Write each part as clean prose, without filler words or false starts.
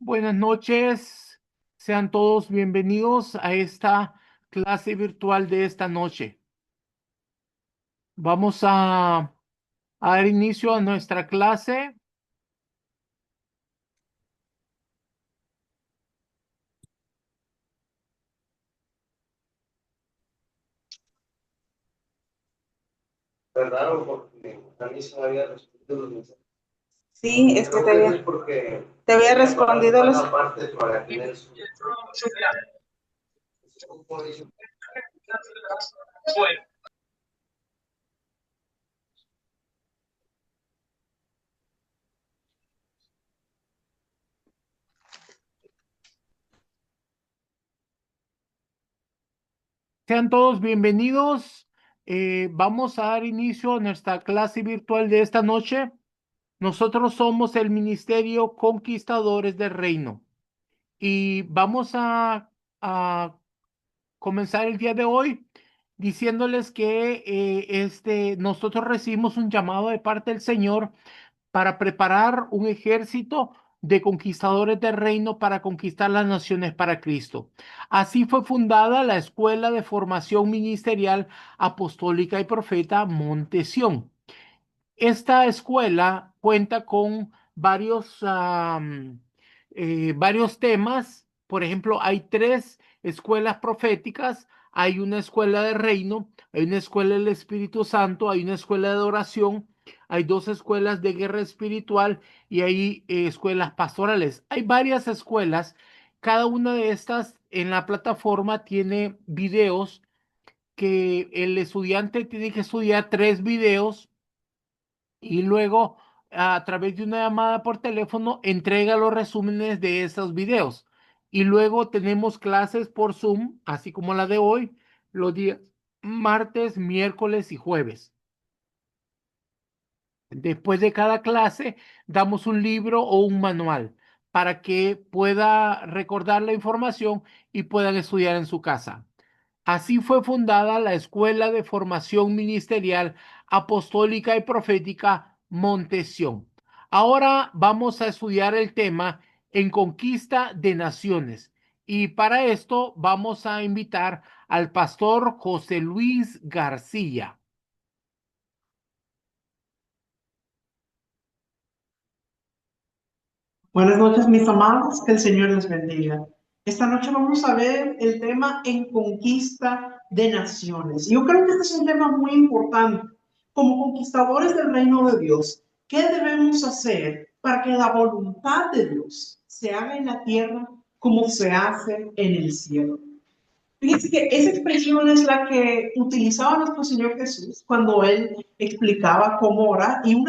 Buenas noches, sean todos bienvenidos a esta clase virtual de esta noche. Vamos a dar inicio a nuestra clase. ¿Verdad? Porque a mí se me había respondido los mensajes. Sí, es que te había respondido los... Aparte para tener su... Sean todos bienvenidos. Vamos a dar inicio a nuestra clase virtual de esta noche. Nosotros somos el Ministerio Conquistadores del Reino y vamos a comenzar el día de hoy diciéndoles que nosotros recibimos un llamado de parte del Señor para preparar un ejército de conquistadores del reino para conquistar las naciones para Cristo. Así fue fundada la Escuela de Formación Ministerial Apostólica y Profeta Monte Sión. Esta escuela cuenta con varios temas. Por ejemplo, hay tres escuelas proféticas, hay una escuela de reino, hay una escuela del Espíritu Santo, hay una escuela de oración, hay dos escuelas de guerra espiritual y hay escuelas pastorales. Hay varias escuelas. Cada una de estas en la plataforma tiene videos que el estudiante tiene que estudiar tres videos y luego a través de una llamada por teléfono entrega los resúmenes de esos videos. Y luego tenemos clases por Zoom, así como la de hoy, los días martes, miércoles y jueves. Después de cada clase damos un libro o un manual para que pueda recordar la información y puedan estudiar en su casa. Así fue fundada la Escuela de Formación Ministerial Apostólica y Profética Monte Sión. Ahora vamos a estudiar el tema en conquista de naciones. Y para esto vamos a invitar al pastor José Luis García. Buenas noches, mis amados, que el Señor les bendiga. Esta noche vamos a ver el tema en conquista de naciones. Yo creo que este es un tema muy importante. Como conquistadores del reino de Dios, ¿qué debemos hacer para que la voluntad de Dios se haga en la tierra como se hace en el cielo? Fíjense que esa expresión es la que utilizaba nuestro Señor Jesús cuando Él explicaba cómo orar. Y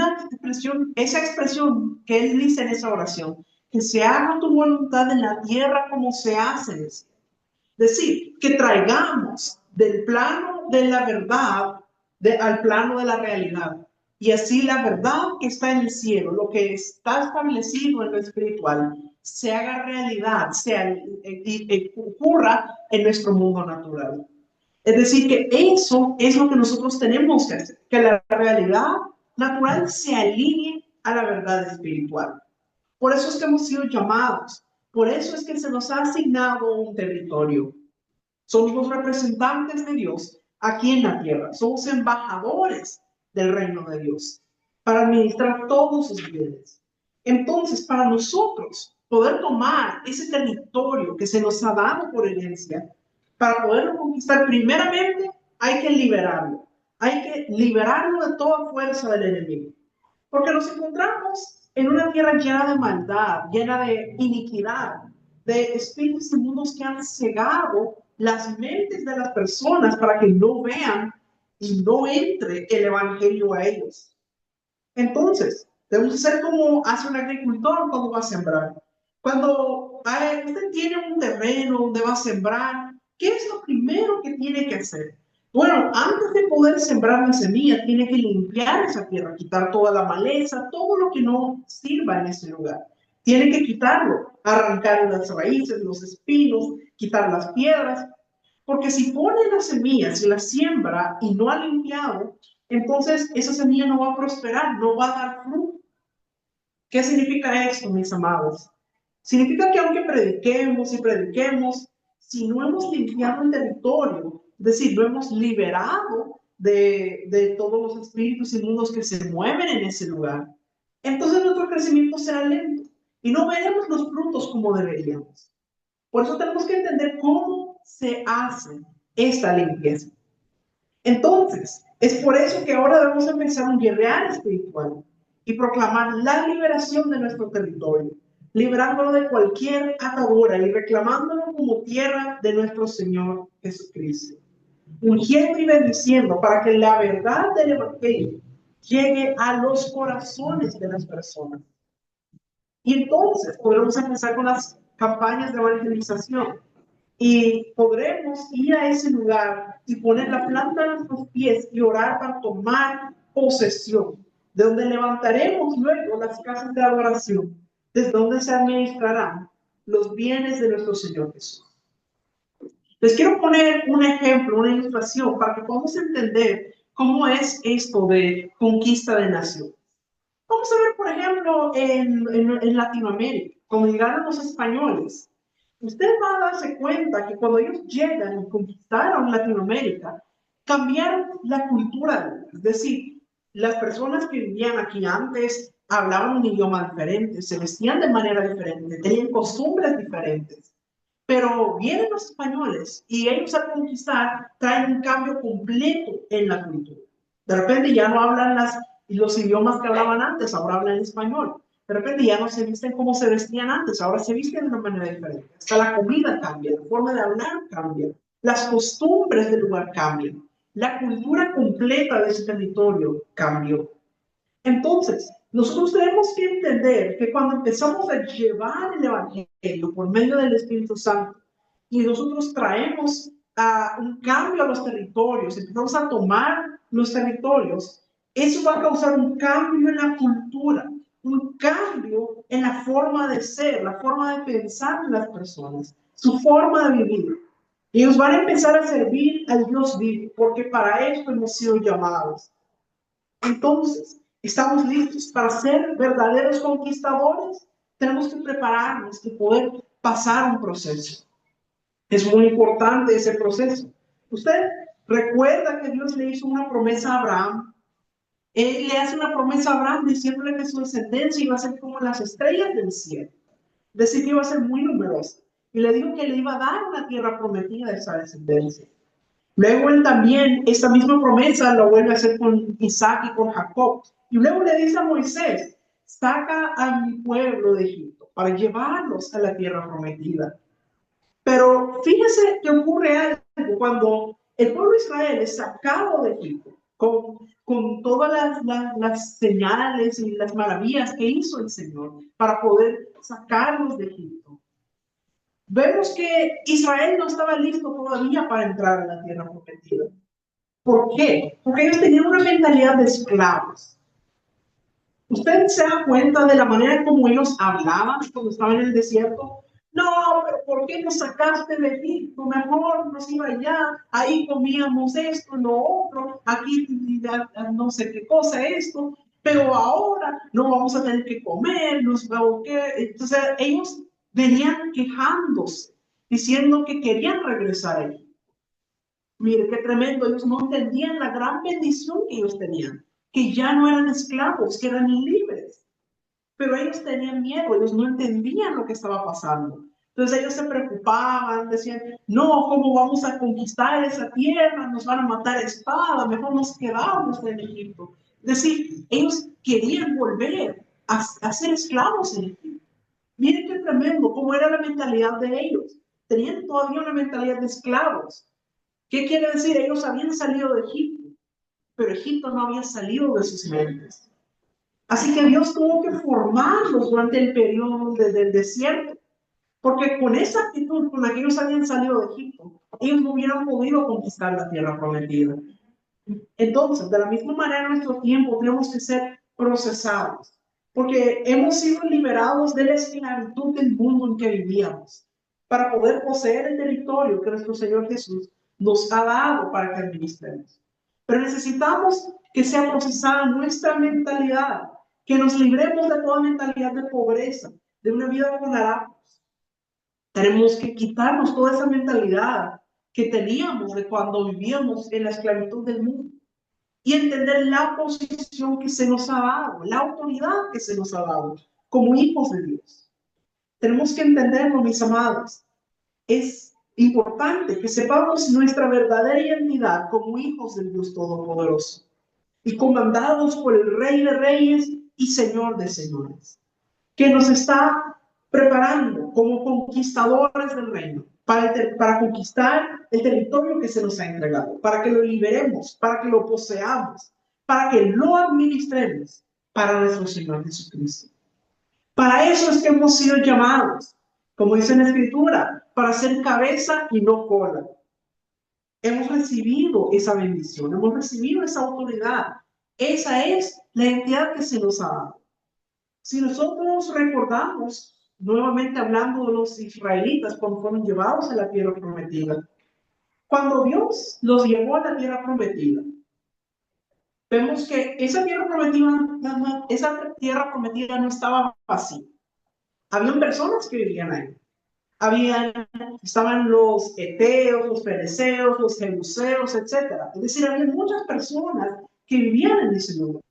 esa expresión que Él dice en esa oración, que se haga tu voluntad en la tierra como se hace en el cielo. Es decir, que traigamos del plano de la verdad al plano de la realidad. Y así la verdad que está en el cielo, lo que está establecido en lo espiritual, se haga realidad, ocurra en nuestro mundo natural. Es decir, que eso es lo que nosotros tenemos que hacer, que la realidad natural se alinee a la verdad espiritual. Por eso es que hemos sido llamados, por eso es que se nos ha asignado un territorio. Somos los representantes de Dios aquí en la tierra. Somos embajadores del reino de Dios para administrar todos sus bienes. Entonces, para nosotros poder tomar ese territorio que se nos ha dado por herencia, para poderlo conquistar, primeramente hay que liberarlo. Hay que liberarlo de toda fuerza del enemigo. Porque nos encontramos en una tierra llena de maldad, llena de iniquidad, de espíritus inmundos que han cegado las mentes de las personas para que no vean y no entre el evangelio a ellos. Entonces, debemos ser como hace un agricultor cuando va a sembrar. Cuando usted tiene un terreno donde va a sembrar, ¿qué es lo primero que tiene que hacer? Bueno, antes de poder sembrar la semilla, tiene que limpiar esa tierra, quitar toda la maleza, todo lo que no sirva en ese lugar. Tiene que quitarlo, arrancar las raíces, los espinos, quitar las piedras, porque si pone la semilla, si la siembra y no ha limpiado, entonces esa semilla no va a prosperar, no va a dar fruto. ¿Qué significa esto, mis amados? Significa que aunque prediquemos y prediquemos, si no hemos limpiado el territorio, es decir, no hemos liberado de todos los espíritus inmundos que se mueven en ese lugar, entonces nuestro crecimiento será lento y no veremos los frutos como deberíamos. Por eso tenemos que entender cómo se hace esta limpieza. Entonces, es por eso que ahora debemos empezar un guerrear espiritual y proclamar la liberación de nuestro territorio, liberándolo de cualquier atadura y reclamándolo como tierra de nuestro Señor Jesucristo. Ungiendo y bendiciendo para que la verdad del Evangelio llegue a los corazones de las personas. Y entonces podremos empezar con las campañas de evangelización y podremos ir a ese lugar y poner la planta de nuestros pies y orar para tomar posesión, de donde levantaremos luego las casas de adoración, desde donde se administrarán los bienes de nuestro Señor Jesús. Les quiero poner un ejemplo, una ilustración, para que podamos entender cómo es esto de conquista de naciones. Vamos a ver, por ejemplo, en Latinoamérica, cuando llegaron los españoles. Usted va a darse cuenta que cuando ellos llegan y conquistaron Latinoamérica, cambiaron la cultura. Es decir, las personas que vivían aquí antes hablaban un idioma diferente, se vestían de manera diferente, tenían costumbres diferentes. Pero vienen los españoles y ellos al conquistar traen un cambio completo en la cultura. De repente ya no hablan los idiomas que hablaban antes, ahora hablan español. De repente ya no se visten como se vestían antes, ahora se visten de una manera diferente. Hasta la comida cambia, la forma de hablar cambia, las costumbres del lugar cambian, la cultura completa de ese territorio cambió. Entonces, nosotros tenemos que entender que cuando empezamos a llevar el Evangelio por medio del Espíritu Santo y nosotros traemos un cambio a los territorios, empezamos a tomar los territorios, eso va a causar un cambio en la cultura, un cambio en la forma de ser, la forma de pensar de las personas, su forma de vivir. Ellos van a empezar a servir al Dios vivo, porque para esto hemos sido llamados. Entonces, ¿estamos listos para ser verdaderos conquistadores? Tenemos que prepararnos y poder pasar un proceso. Es muy importante ese proceso. Usted recuerda que Dios le hizo una promesa a Abraham. Él le hace una promesa a Abraham diciéndole que su descendencia iba a ser como las estrellas del cielo. Es decir, que iba a ser muy numerosa. Y le dijo que le iba a dar una tierra prometida a esa descendencia. Luego él también, esta misma promesa lo vuelve a hacer con Isaac y con Jacob. Y luego le dice a Moisés, saca a mi pueblo de Egipto para llevarlos a la tierra prometida. Pero fíjese que ocurre algo cuando el pueblo de Israel es sacado de Egipto, con todas las señales y las maravillas que hizo el Señor para poder sacarlos de Egipto. Vemos que Israel no estaba listo todavía para entrar a la tierra prometida. ¿Por qué? Porque ellos tenían una mentalidad de esclavos. Usted se da cuenta de la manera como ellos hablaban cuando estaban en el desierto. No, pero ¿por qué nos sacaste de Egipto? Mejor nos iba allá, ahí comíamos esto, lo otro, aquí no sé qué cosa esto, pero ahora no vamos a tener que comer, entonces ellos venían quejándose, diciendo que querían regresar allí. Mire qué tremendo, ellos no entendían la gran bendición que ellos tenían, que ya no eran esclavos, que eran libres. Pero ellos tenían miedo, ellos no entendían lo que estaba pasando. Entonces ellos se preocupaban, decían, no, ¿cómo vamos a conquistar esa tierra? Nos van a matar a espada, mejor nos quedamos en Egipto. Es decir, ellos querían volver a ser esclavos en Egipto. Miren qué tremendo, cómo era la mentalidad de ellos. Tenían todavía una mentalidad de esclavos. ¿Qué quiere decir? Ellos habían salido de Egipto, pero Egipto no había salido de sus mentes. Así que Dios tuvo que formarlos durante el periodo del desierto, porque con esa actitud con la que ellos habían salido de Egipto, ellos no hubieran podido conquistar la tierra prometida. Entonces, de la misma manera en nuestro tiempo tenemos que ser procesados, porque hemos sido liberados de la esclavitud del mundo en que vivíamos, para poder poseer el territorio que nuestro Señor Jesús nos ha dado para que administremos. Pero necesitamos que sea procesada nuestra mentalidad, que nos libremos de toda mentalidad de pobreza, de una vida con harapas. Tenemos que quitarnos toda esa mentalidad que teníamos de cuando vivíamos en la esclavitud del mundo y entender la posición que se nos ha dado, la autoridad que se nos ha dado como hijos de Dios. Tenemos que entenderlo, mis amados. Es importante que sepamos nuestra verdadera identidad como hijos del Dios Todopoderoso y comandados por el Rey de Reyes y Señor de Señores, que nos está preparando como conquistadores del reino para conquistar el territorio que se nos ha entregado, para que lo liberemos, para que lo poseamos, para que lo administremos para nuestro Señor Jesucristo. Para eso es que hemos sido llamados, como dice en la Escritura, para ser cabeza y no cola. Hemos recibido esa bendición, hemos recibido esa autoridad. Esa es la identidad que se nos ha dado. Si nosotros recordamos, nuevamente hablando de los israelitas cuando fueron llevados a la tierra prometida, cuando Dios los llevó a la tierra prometida, vemos que esa tierra prometida no estaba vacía. Habían personas que vivían ahí. Estaban los eteos, los fereceos, los jebuseos, etc. Es decir, había muchas personas que vivían en ese lugar.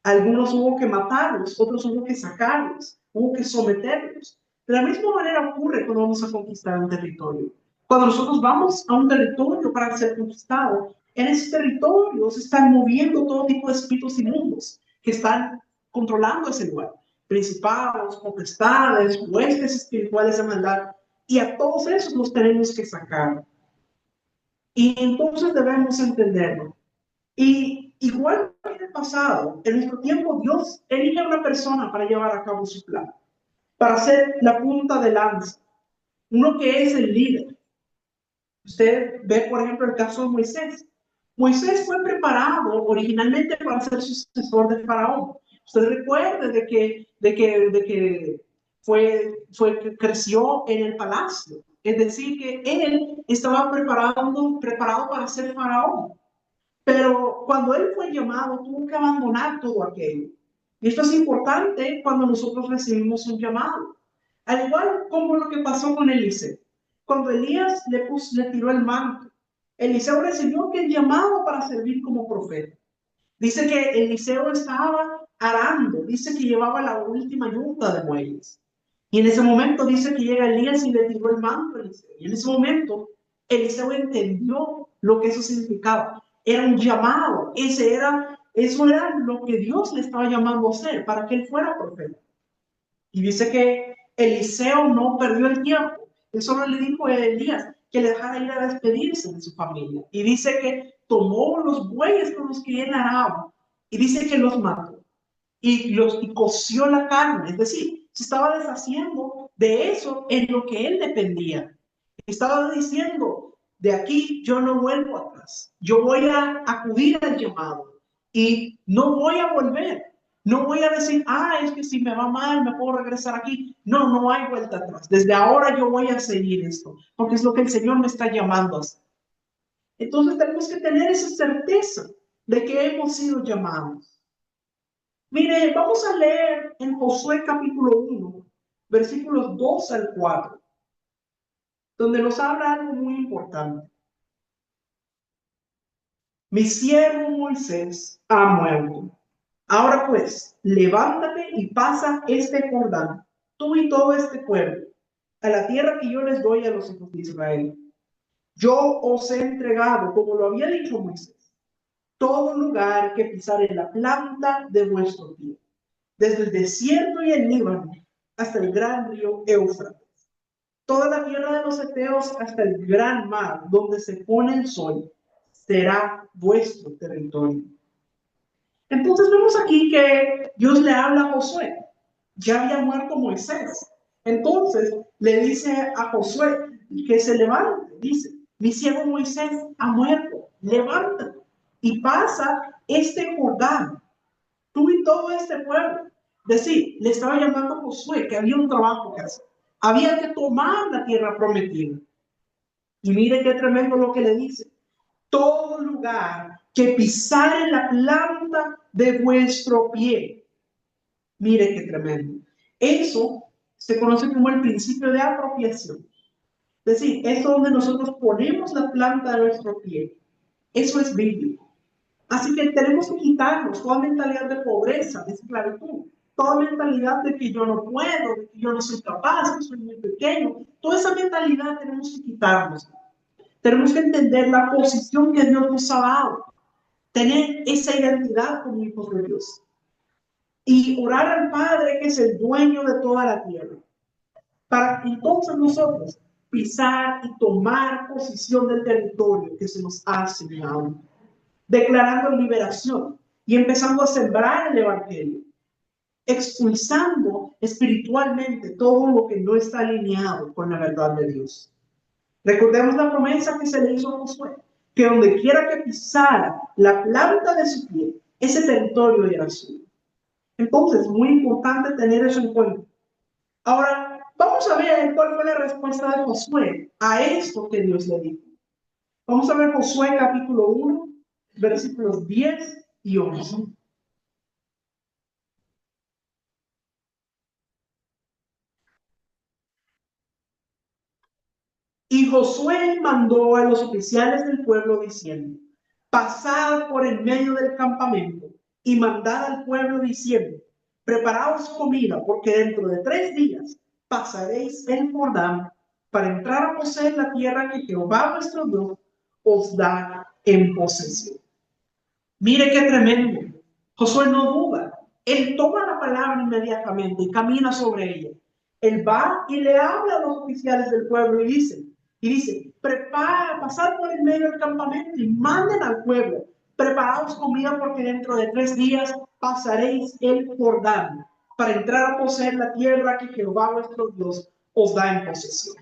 Algunos hubo que matarlos, otros hubo que sacarlos, hubo que someterlos. De la misma manera ocurre cuando vamos a conquistar un territorio. Cuando nosotros vamos a un territorio para ser conquistado, en ese territorio se están moviendo todo tipo de espíritus inmundos que están controlando ese lugar. Principados, potestades, huestes espirituales de maldad. Y a todos esos los tenemos que sacar. Y entonces debemos entenderlo. Y igual que en el pasado, en nuestro tiempo, Dios elige a una persona para llevar a cabo su plan, para ser la punta de lanza, uno que es el líder. Usted ve, por ejemplo, el caso de Moisés. Moisés fue preparado originalmente para ser sucesor de Faraón. Usted recuerde de que creció en el palacio. Es decir, que él estaba preparado para ser Faraón. Pero cuando él fue llamado, tuvo que abandonar todo aquello. Y esto es importante cuando nosotros recibimos un llamado. Al igual como lo que pasó con Eliseo. Cuando Elías le tiró el manto, Eliseo recibió aquel llamado para servir como profeta. Dice que Eliseo estaba arando, dice que llevaba la última yunta de bueyes. Y en ese momento dice que llega Elías y le tiró el manto a Eliseo. Y en ese momento Eliseo entendió lo que eso significaba. Era un llamado, eso era lo que Dios le estaba llamando a hacer para que él fuera profeta. Y dice que Eliseo no perdió el tiempo. Él solo le dijo a Elías que le dejara ir a despedirse de su familia. Y dice que tomó los bueyes con los que él araba y dice que los mató y coció la carne. Es decir, se estaba deshaciendo de eso en lo que él dependía. Estaba diciendo, de aquí yo no vuelvo atrás. Yo voy a acudir al llamado y no voy a volver. No voy a decir, es que si me va mal, me puedo regresar aquí. No, no hay vuelta atrás. Desde ahora yo voy a seguir esto, porque es lo que el Señor me está llamando a hacer. Entonces tenemos que tener esa certeza de que hemos sido llamados. Mire, vamos a leer en Josué capítulo 1, versículos 2 al 4, donde nos habla algo muy importante. Mi siervo Moisés ha muerto. Ahora pues, levántate y pasa este Jordán, tú y todo este pueblo, a la tierra que yo les doy a los hijos de Israel. Yo os he entregado, como lo había dicho Moisés, todo lugar que pisare la planta de vuestro pie, desde el desierto y el Líbano hasta el gran río Éufrates, toda la tierra de los heteos hasta el gran mar, donde se pone el sol, será vuestro territorio. Entonces vemos aquí que Dios le habla a Josué. Ya había muerto Moisés. Entonces le dice a Josué que se levante. Dice, mi siervo Moisés ha muerto. Levántate y pasa este Jordán, tú y todo este pueblo. Es decir, le estaba llamando a Josué que había un trabajo que hacer. Había que tomar la tierra prometida. Y mire qué tremendo lo que le dice. Todo lugar que pisare la planta de vuestro pie. Mire qué tremendo. Eso Se conoce como el principio de apropiación. Es decir, es donde nosotros ponemos la planta de nuestro pie. Eso es bíblico. Así que tenemos que quitarnos toda mentalidad de pobreza, de esclavitud, toda mentalidad de que yo no puedo, de que yo no soy capaz, que soy muy pequeño. Toda esa mentalidad tenemos que quitarnos. Tenemos que entender la posición que Dios nos ha dado, tener esa identidad como hijos de Dios y orar al Padre que es el dueño de toda la tierra, para entonces nosotros pisar y tomar posición del territorio que se nos ha asignado, declarando liberación y empezando a sembrar el evangelio, expulsando espiritualmente todo lo que no está alineado con la verdad de Dios. Recordemos la promesa que se le hizo a Josué, que donde quiera que pisara la planta de su pie, ese territorio era suyo. Entonces, muy importante tener eso en cuenta. Ahora, vamos a ver cuál fue la respuesta de Josué a esto que Dios le dijo. Vamos a ver Josué capítulo 1, versículos 10 y 11. Y Josué mandó a los oficiales del pueblo diciendo: pasad por el medio del campamento y mandad al pueblo diciendo: preparaos comida, porque dentro de 3 días pasaréis el Jordán para entrar a poseer la tierra que Jehová vuestro Dios os da en posesión. Mire qué tremendo. Josué no duda. Él toma la palabra inmediatamente y camina sobre ella. Él va y le habla a los oficiales del pueblo y dice, prepara, pasad por el medio del campamento y manden al pueblo, preparaos comida porque dentro de 3 días pasaréis el Jordán para entrar a poseer la tierra que Jehová vuestro Dios os da en posesión.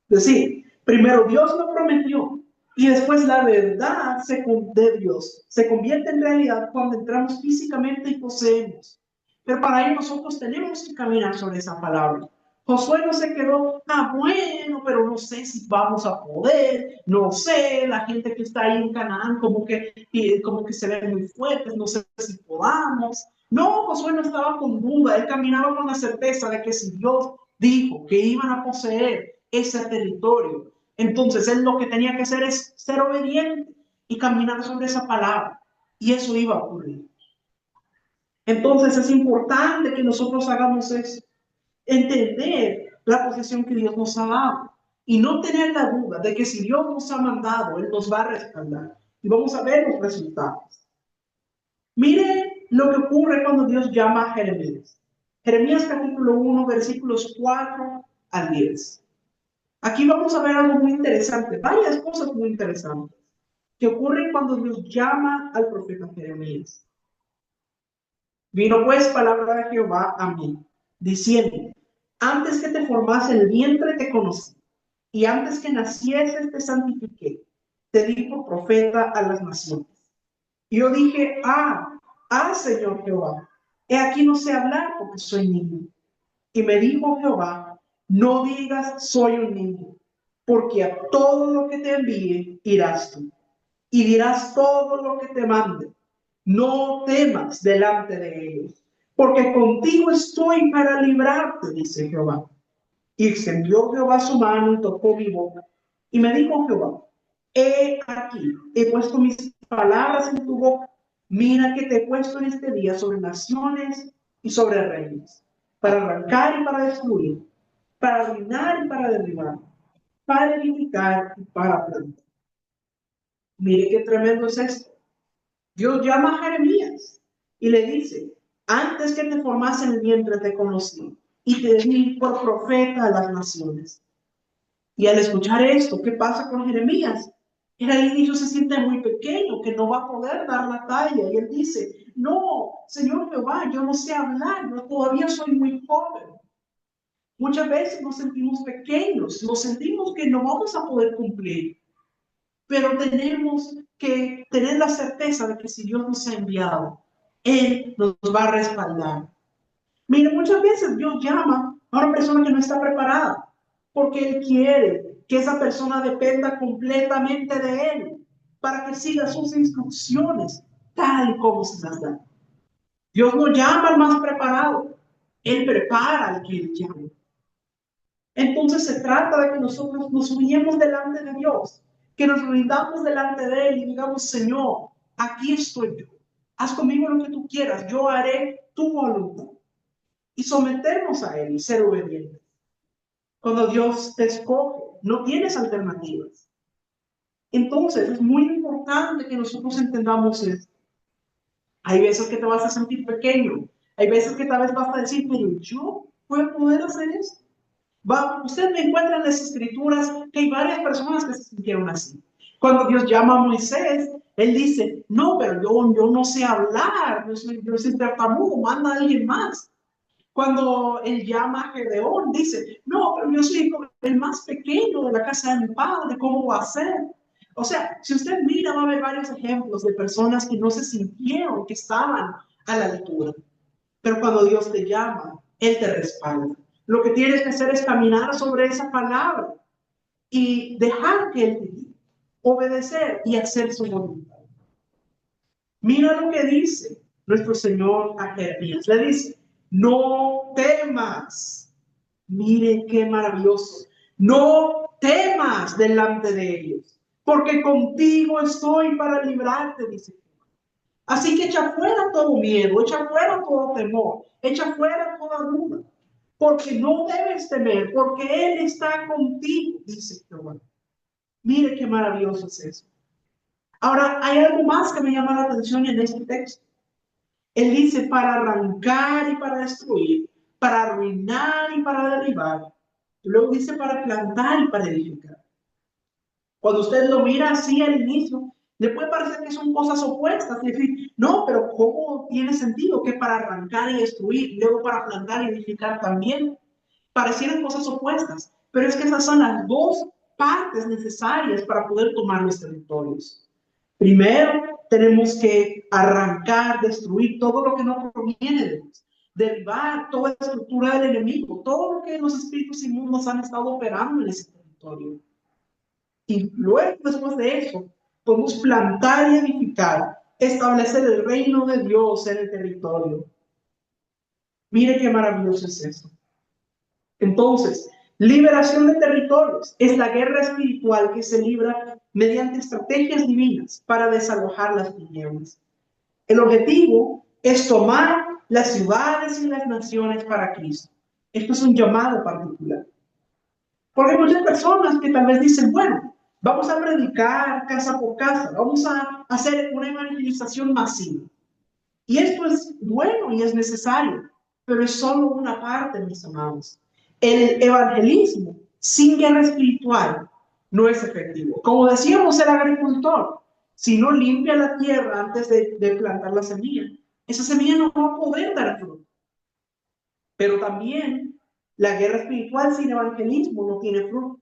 Es decir, primero Dios lo prometió y después la verdad de Dios se convierte en realidad cuando entramos físicamente y poseemos. Pero para ello nosotros tenemos que caminar sobre esa palabra. Josué no se quedó, bueno, pero no sé si vamos a poder, no sé, la gente que está ahí en Canaán como que se ven muy fuertes, no sé si podamos. No, Josué no estaba con duda, él caminaba con la certeza de que si Dios dijo que iban a poseer ese territorio, entonces él lo que tenía que hacer es ser obediente y caminar sobre esa palabra, y eso iba a ocurrir. Entonces es importante que nosotros hagamos eso, entender la posición que Dios nos ha dado y no tener la duda de que si Dios nos ha mandado, Él nos va a respaldar y vamos a ver los resultados. Mire lo que ocurre cuando Dios llama a Jeremías. Jeremías capítulo 1, versículos 4 al 10. Aquí vamos a ver algo muy interesante, varias cosas muy interesantes que ocurren cuando Dios llama al profeta Jeremías. Vino pues palabra de Jehová a mí, diciendo: antes que te formase el vientre te conocí, y antes que nacieses te santifiqué, te dijo profeta a las naciones. Y yo dije, Señor Jehová, he aquí no sé hablar porque soy niño. Y me dijo Jehová, no digas soy un niño, porque a todo lo que te envíe irás tú, y dirás todo lo que te mande. No temas delante de ellos, porque contigo estoy para librarte, dice Jehová. Y extendió Jehová su mano y tocó mi boca. Y me dijo Jehová, he aquí, he puesto mis palabras en tu boca. Mira que te he puesto en este día sobre naciones y sobre reinos, para arrancar y para destruir, para arruinar y para derribar, para edificar y para plantar. Mire qué tremendo es esto. Dios llama a Jeremías y le dice, antes que te formase en el vientre te conocí y te di por profeta a las naciones. Y al escuchar esto, ¿qué pasa con Jeremías? En el inicio se siente muy pequeño, que no va a poder dar la talla. Y él dice, no, Señor Jehová, yo no sé hablar, yo todavía soy muy joven. Muchas veces nos sentimos pequeños, nos sentimos que no vamos a poder cumplir. Pero tenemos que tener la certeza de que si Dios nos ha enviado, Él nos va a respaldar. Mire, muchas veces Dios llama a una persona que no está preparada, porque Él quiere que esa persona dependa completamente de Él, para que siga sus instrucciones tal como se las da. Dios no llama al más preparado, Él prepara al que Él llama. Entonces se trata de que nosotros nos humillemos delante de Dios, que nos rindamos delante de Él y digamos, Señor, aquí estoy yo. Haz conmigo lo que tú quieras, yo haré tu voluntad. Y someternos a Él y ser obedientes. Cuando Dios te escoge, no tienes alternativas. Entonces es muy importante que nosotros entendamos esto. Hay veces que te vas a sentir pequeño, hay veces que tal vez vas a decir, pero yo voy a poder hacer esto. Usted me encuentra en las escrituras que hay varias personas que se sintieron así. Cuando Dios llama a Moisés, él dice, no, pero yo no sé hablar, yo soy tartamudo, manda a alguien más. Cuando él llama a Gedeón, dice, no, pero yo soy el más pequeño de la casa de mi padre, ¿cómo va a ser? O sea, si usted mira, va a ver varios ejemplos de personas que no se sintieron que estaban a la altura. Pero cuando Dios te llama, Él te respalda. Lo que tienes que hacer es caminar sobre esa palabra y dejar que Él te guíe, obedecer y hacer su voluntad. Mira lo que dice nuestro Señor a Jeremías. Le dice, no temas. Mire qué maravilloso. No temas delante de ellos, porque contigo estoy para librarte, dice. Así que echa fuera todo miedo, echa fuera todo temor, echa fuera toda duda, porque no debes temer, porque Él está contigo, dice Jehová. Mire qué maravilloso es eso. Ahora, hay algo más que me llama la atención en este texto. Él dice para arrancar y para destruir, para arruinar y para derribar. Luego dice para plantar y para edificar. Cuando usted lo mira así al inicio, le puede parecer que son cosas opuestas. Es decir, no, pero ¿cómo tiene sentido que para arrancar y destruir, luego para plantar y edificar también? Parecieran cosas opuestas, pero es que esas son las dos partes necesarias para poder tomar los territorios. Primero, tenemos que arrancar, destruir todo lo que no proviene de Dios, derribar toda la estructura del enemigo, todo lo que los espíritus inmundos han estado operando en ese territorio. Y luego, después de eso, podemos plantar y edificar, establecer el reino de Dios en el territorio. Mire qué maravilloso es eso. Entonces, liberación de territorios es la guerra espiritual que se libra mediante estrategias divinas para desalojar las tinieblas. El objetivo es tomar las ciudades y las naciones para Cristo. Esto es un llamado particular. Porque hay muchas personas que tal vez dicen, bueno, vamos a predicar casa por casa, vamos a hacer una evangelización masiva. Y esto es bueno y es necesario, pero es solo una parte, mis amados. El evangelismo sin guerra espiritual no es efectivo. Como decíamos, el agricultor, si no limpia la tierra antes de plantar la semilla, esa semilla no va a poder dar fruto. Pero también la guerra espiritual sin evangelismo no tiene fruto.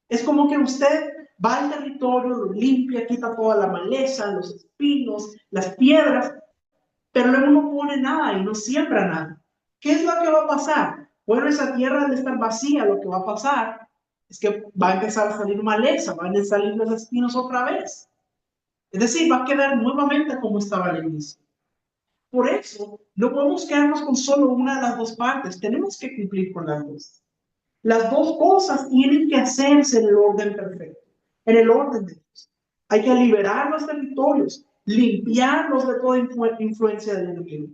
Es como que usted va al territorio, lo limpia, quita toda la maleza, los espinos, las piedras, pero luego no pone nada y no siembra nada. ¿Qué es lo que va a pasar? Bueno, esa tierra al estar vacía, lo que va a pasar es que va a empezar a salir maleza, van a salir los espinos otra vez. Es decir, va a quedar nuevamente como estaba al inicio. Por eso, no podemos quedarnos con solo una de las dos partes, tenemos que cumplir con las dos. Las dos cosas tienen que hacerse en el orden perfecto, en el orden de Dios. Hay que liberar los territorios, limpiarlos de toda influencia del enemigo,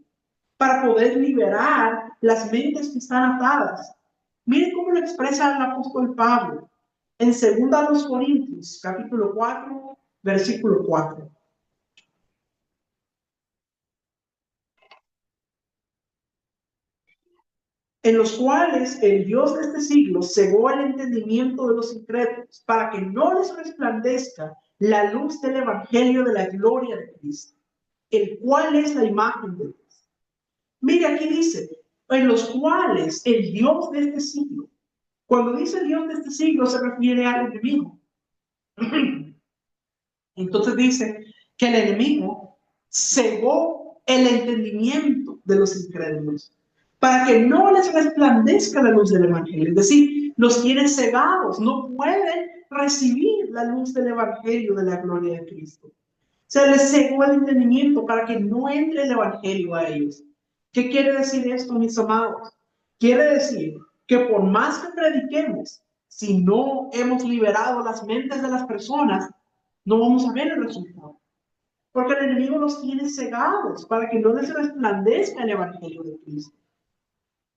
para poder liberar las mentes que están atadas. Miren cómo lo expresa el apóstol Pablo en 2 Corintios, capítulo 4, versículo 4. En los cuales el Dios de este siglo cegó el entendimiento de los incrédulos, para que no les resplandezca la luz del evangelio de la gloria de Cristo, el cual es la imagen de Dios. Mire, aquí dice, en los cuales el Dios de este siglo, cuando dice Dios de este siglo se refiere al enemigo. Entonces dice que el enemigo cegó el entendimiento de los incrédulos, para que no les resplandezca la luz del evangelio. Es decir, los tiene cegados, no pueden recibir la luz del evangelio de la gloria de Cristo. Se les cegó el entendimiento para que no entre el evangelio a ellos. ¿Qué quiere decir esto, mis amados? Quiere decir que por más que prediquemos, si no hemos liberado las mentes de las personas, no vamos a ver el resultado. Porque el enemigo los tiene cegados para que no les resplandezca el evangelio de Cristo.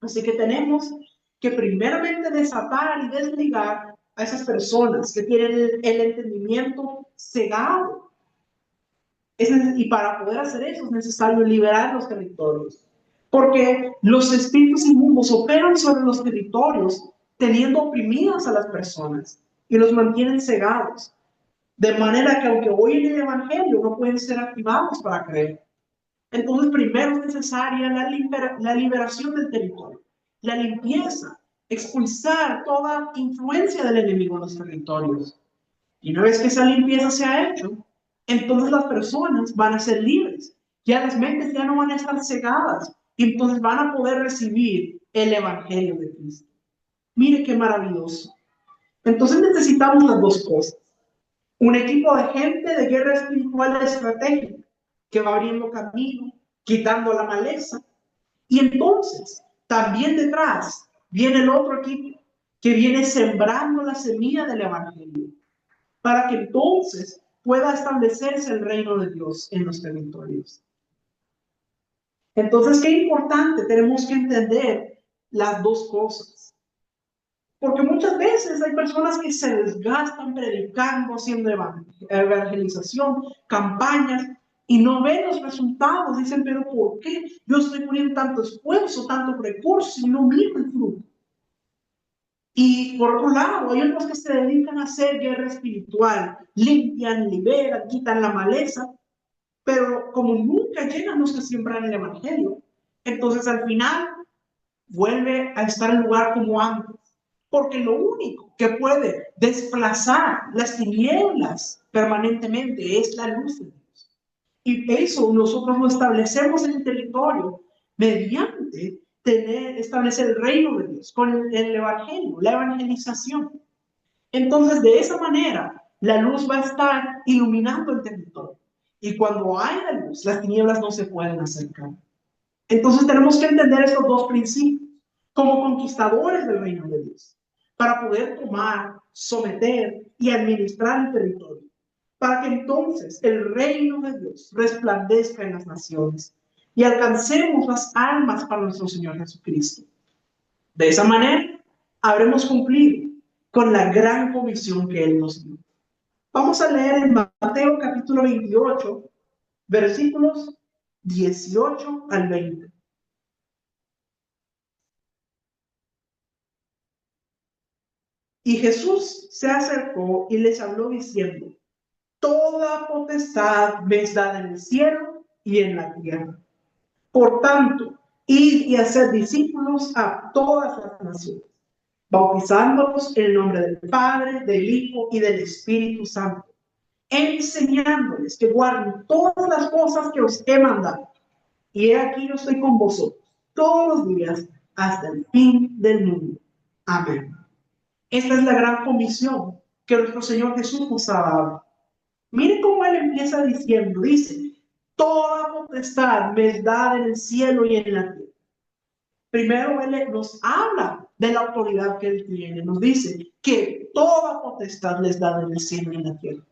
Así que tenemos que primeramente desatar y desligar a esas personas que tienen el entendimiento cegado. Y para poder hacer eso es necesario liberar los territorios. Porque los espíritus inmundos operan sobre los territorios teniendo oprimidas a las personas y los mantienen cegados. De manera que aunque oyen el evangelio, no pueden ser activados para creer. Entonces, primero es necesaria la liberación del territorio, la limpieza, expulsar toda influencia del enemigo en los territorios. Y una vez que esa limpieza se ha hecho, entonces las personas van a ser libres. Ya las mentes ya no van a estar cegadas y entonces van a poder recibir el evangelio de Cristo. Mire qué maravilloso. Entonces necesitamos las dos cosas. Un equipo de gente de guerra espiritual estratégica que va abriendo camino, quitando la maleza. Y entonces, también detrás, viene el otro equipo que viene sembrando la semilla del evangelio, para que entonces pueda establecerse el reino de Dios en los territorios. Entonces, qué importante, tenemos que entender las dos cosas. Porque muchas veces hay personas que se desgastan predicando, haciendo evangelización, campañas, y no ven los resultados. Dicen, pero ¿por qué yo estoy poniendo tanto esfuerzo, tanto recurso y no miro el fruto? Y por otro lado, hay otros que se dedican a hacer guerra espiritual, limpian, liberan, quitan la maleza, pero como nunca llegan los que siembran el evangelio, entonces al final vuelve a estar en lugar como antes. Porque lo único que puede desplazar las tinieblas permanentemente es la luz de Dios. Y eso nosotros lo establecemos en el territorio mediante establecer el reino de Dios, con el evangelio, la evangelización. Entonces, de esa manera, la luz va a estar iluminando el territorio. Y cuando hay la luz, las tinieblas no se pueden acercar. Entonces, tenemos que entender estos dos principios como conquistadores del reino de Dios, para poder tomar, someter y administrar el territorio, para que entonces el reino de Dios resplandezca en las naciones y alcancemos las almas para nuestro Señor Jesucristo. De esa manera, habremos cumplido con la gran comisión que Él nos dio. Vamos a leer en Mateo capítulo 28, versículos 18 al 20. Y Jesús se acercó y les habló diciendo: toda potestad me es dada en el cielo y en la tierra. Por tanto, id y haced discípulos a todas las naciones, bautizándolos en el nombre del Padre, del Hijo y del Espíritu Santo, enseñándoles que guarden todas las cosas que os he mandado. Y he aquí yo estoy con vosotros todos los días hasta el fin del mundo. Amén. Esta es la gran comisión que nuestro Señor Jesús nos ha dado. Miren cómo Él empieza diciendo, dice, toda potestad me es dada en el cielo y en la tierra. Primero Él nos habla de la autoridad que Él tiene, nos dice que toda potestad les da en el cielo y en la tierra.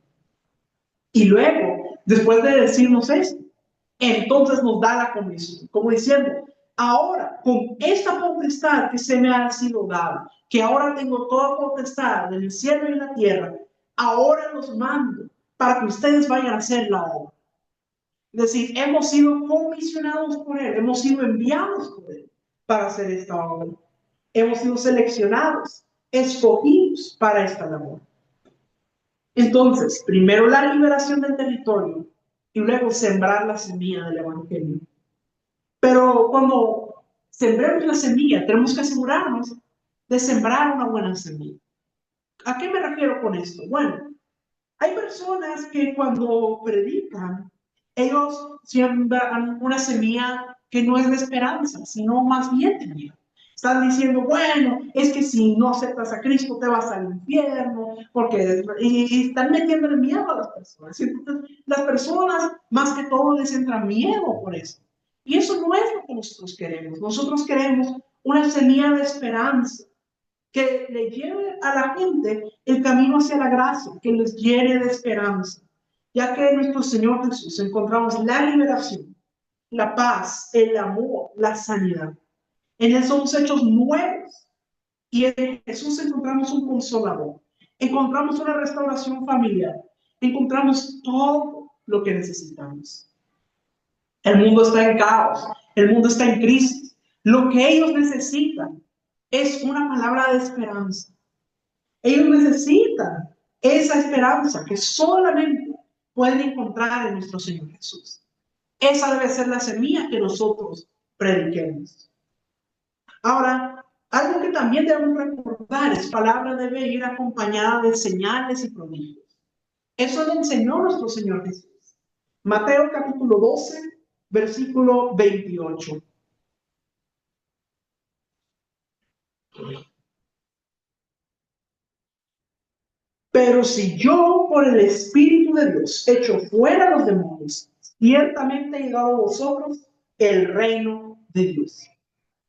Y luego, después de decirnos esto, entonces nos da la comisión, como diciendo, ahora con esta potestad que se me ha sido dada, que ahora tengo toda potestad en el cielo y en la tierra, ahora los mando para que ustedes vayan a hacer la obra. Es decir, hemos sido comisionados por Él, hemos sido enviados por Él para hacer esta obra. Hemos sido seleccionados, escogidos para esta labor. Entonces, primero la liberación del territorio y luego sembrar la semilla del evangelio. Pero cuando sembremos la semilla, tenemos que asegurarnos de sembrar una buena semilla. ¿A qué me refiero con esto? Bueno, hay personas que cuando predican, ellos siembran una semilla que no es de esperanza, sino más bien de miedo. Están diciendo, bueno, es que si no aceptas a Cristo te vas al infierno, y están metiendo el miedo a las personas. Entonces, las personas, más que todo, les entra miedo por eso. Y eso no es lo que nosotros queremos. Nosotros queremos una semilla de esperanza que le lleve a la gente el camino hacia la gracia, que les llene de esperanza, ya que en nuestro Señor Jesús encontramos la liberación, la paz, el amor, la sanidad. En Él somos hechos nuevos y en Jesús encontramos un consolador, encontramos una restauración familiar, encontramos todo lo que necesitamos. El mundo está en caos, el mundo está en crisis. Lo que ellos necesitan es una palabra de esperanza. Ellos necesitan esa esperanza que solamente pueden encontrar en nuestro Señor Jesús. Esa debe ser la semilla que nosotros prediquemos. Ahora, algo que también debemos recordar es palabra debe ir acompañada de señales y prodigios. Eso le enseñó nuestro Señor Jesús. Mateo capítulo 12, versículo 28. Pero si yo, por el Espíritu de Dios, echo fuera los demonios, ciertamente ha llegado a vosotros el reino de Dios.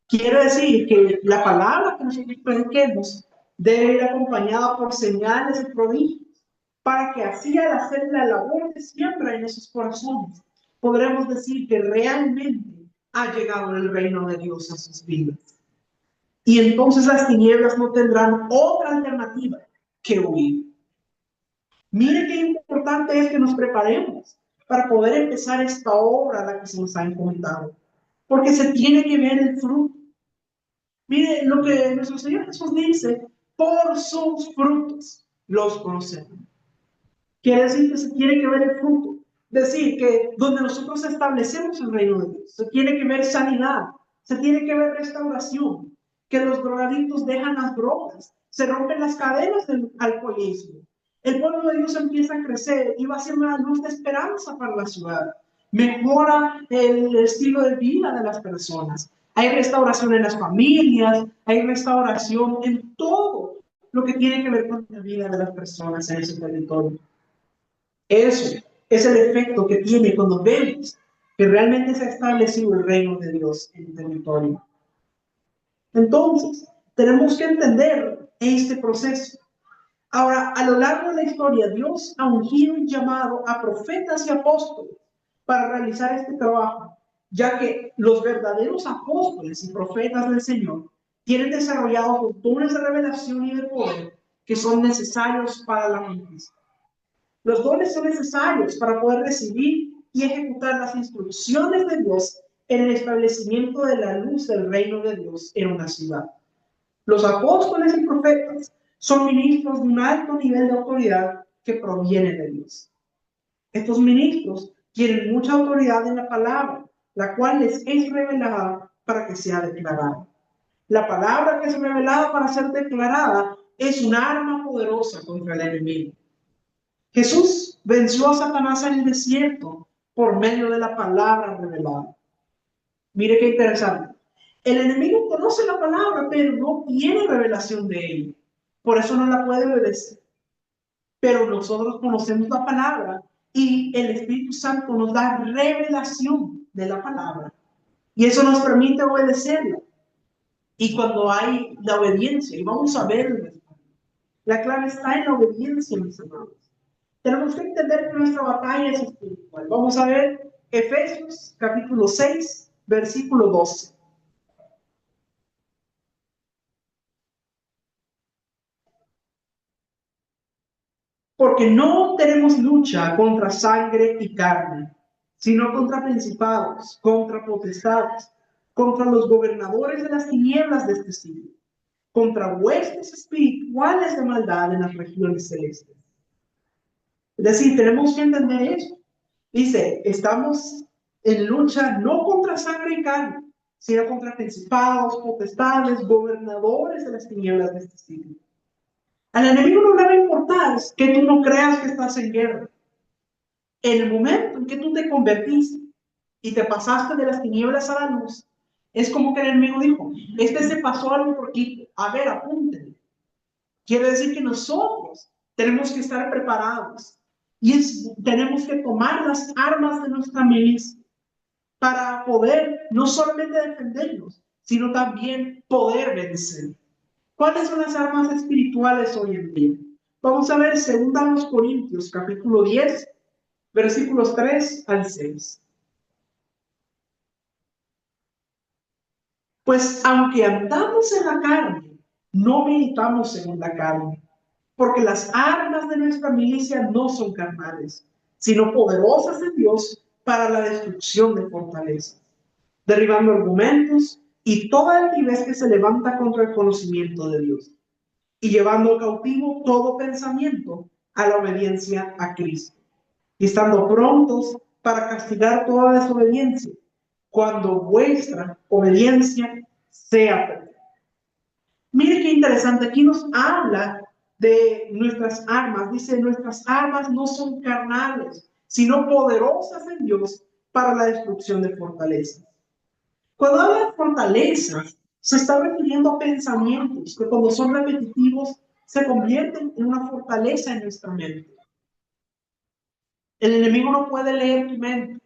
Quiere decir que la palabra que nosotros prediquemos debe ir acompañada por señales y prodigios, para que así al hacer la labor de siembra en esos corazones, podremos decir que realmente ha llegado el reino de Dios a sus vidas. Y entonces las tinieblas no tendrán otra alternativa que huir. Mire qué importante es que nos preparemos para poder empezar esta obra a la que se nos ha encomendado, porque se tiene que ver el fruto. Mire lo que nuestro Señor Jesús dice: por sus frutos los conocemos. Quiere decir que se tiene que ver el fruto. Decir que donde nosotros establecemos el reino de Dios, se tiene que ver sanidad, se tiene que ver restauración, que los drogadictos dejan las drogas, se rompen las cadenas del alcoholismo. El pueblo de Dios empieza a crecer y va a ser una luz de esperanza para la ciudad. Mejora el estilo de vida de las personas. Hay restauración en las familias, hay restauración en todo lo que tiene que ver con la vida de las personas en ese territorio. Eso es el efecto que tiene cuando vemos que realmente se ha establecido el reino de Dios en el territorio. Entonces, tenemos que entender este proceso. Ahora, a lo largo de la historia, Dios ha ungido y llamado a profetas y apóstoles para realizar este trabajo, ya que los verdaderos apóstoles y profetas del Señor tienen desarrollado los dones de revelación y de poder que son necesarios para la conquista. Los dones son necesarios para poder recibir y ejecutar las instrucciones de Dios en el establecimiento de la luz del reino de Dios en una ciudad. Los apóstoles y profetas son ministros de un alto nivel de autoridad que proviene de Dios. Estos ministros tienen mucha autoridad en la palabra, la cual les es revelada para que sea declarada. La palabra que es revelada para ser declarada es un arma poderosa contra el enemigo. Jesús venció a Satanás en el desierto por medio de la palabra revelada. Mire qué interesante. El enemigo conoce la palabra, pero no tiene revelación de ella. Por eso no la puede obedecer. Pero nosotros conocemos la palabra y el Espíritu Santo nos da revelación de la palabra. Y eso nos permite obedecerla. Y cuando hay la obediencia, y vamos a ver, la clave está en la obediencia, mis hermanos. Tenemos que entender que nuestra batalla es espiritual. Vamos a ver Efesios capítulo 6, versículo 12. Porque no tenemos lucha contra sangre y carne, sino contra principados, contra potestades, contra los gobernadores de las tinieblas de este siglo, contra huestes espirituales de maldad en las regiones celestes. Es decir, tenemos que entender eso. Dice, estamos en lucha no contra sangre y carne, sino contra principados, potestades, gobernadores de las tinieblas de este siglo. Al enemigo no le va a importar que tú no creas que estás en guerra. En el momento en que tú te convertiste y te pasaste de las tinieblas a la luz, es como que el enemigo dijo, se pasó algo por aquí, a ver, apúntenle. Quiere decir que nosotros tenemos que estar preparados y tenemos que tomar las armas de nuestra milicia para poder no solamente defendernos, sino también poder vencer. ¿Cuáles son las armas espirituales hoy en día? Vamos a ver 2 Corintios, capítulo 10, versículos 3 al 6. Pues aunque andamos en la carne, no militamos según la carne, porque las armas de nuestra milicia no son carnales, sino poderosas en Dios para la destrucción de fortalezas, derribando argumentos y toda altivez que se levanta contra el conocimiento de Dios, y llevando cautivo todo pensamiento a la obediencia a Cristo, y estando prontos para castigar toda desobediencia, cuando vuestra obediencia sea perfecta. Mire qué interesante, aquí nos habla de nuestras armas. Dice, nuestras armas no son carnales, sino poderosas en Dios para la destrucción de fortalezas. Cuando habla de fortalezas, se está refiriendo a pensamientos que cuando son repetitivos se convierten en una fortaleza en nuestra mente. El enemigo no puede leer tu mente,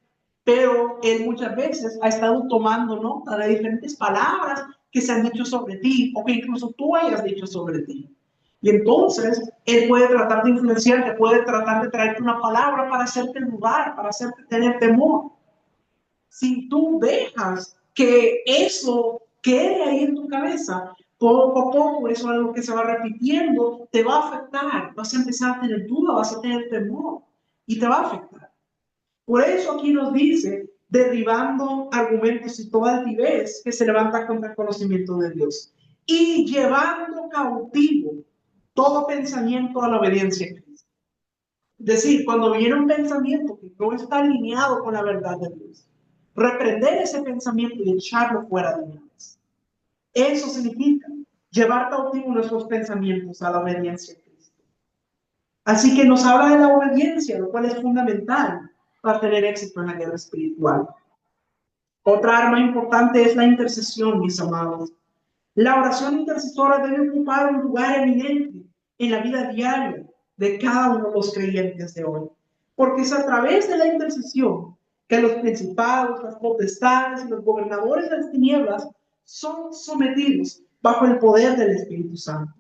pero él muchas veces ha estado tomando nota de diferentes palabras que se han dicho sobre ti o que incluso tú hayas dicho sobre ti. Y entonces él puede tratar de influenciarte, puede tratar de traerte una palabra para hacerte dudar, para hacerte tener temor. Si tú dejas que eso quede ahí en tu cabeza, poco a poco eso es algo que se va repitiendo, te va a afectar, vas a empezar a tener duda, vas a tener temor y te va a afectar. Por eso aquí nos dice, derribando argumentos y toda altivez que se levanta contra el conocimiento de Dios y llevando cautivo todo pensamiento a la obediencia a Cristo. Es decir, cuando viene un pensamiento que no está alineado con la verdad de Dios, reprender ese pensamiento y echarlo fuera de nosotros. Eso significa llevar cautivo nuestros pensamientos a la obediencia a Cristo. Así que nos habla de la obediencia, lo cual es fundamental para tener éxito en la guerra espiritual. Otra arma importante es la intercesión, mis amados. La oración intercesora debe ocupar un lugar eminente en la vida diaria de cada uno de los creyentes de hoy, porque es a través de la intercesión que los principados, las potestades y los gobernadores de las tinieblas son sometidos bajo el poder del Espíritu Santo.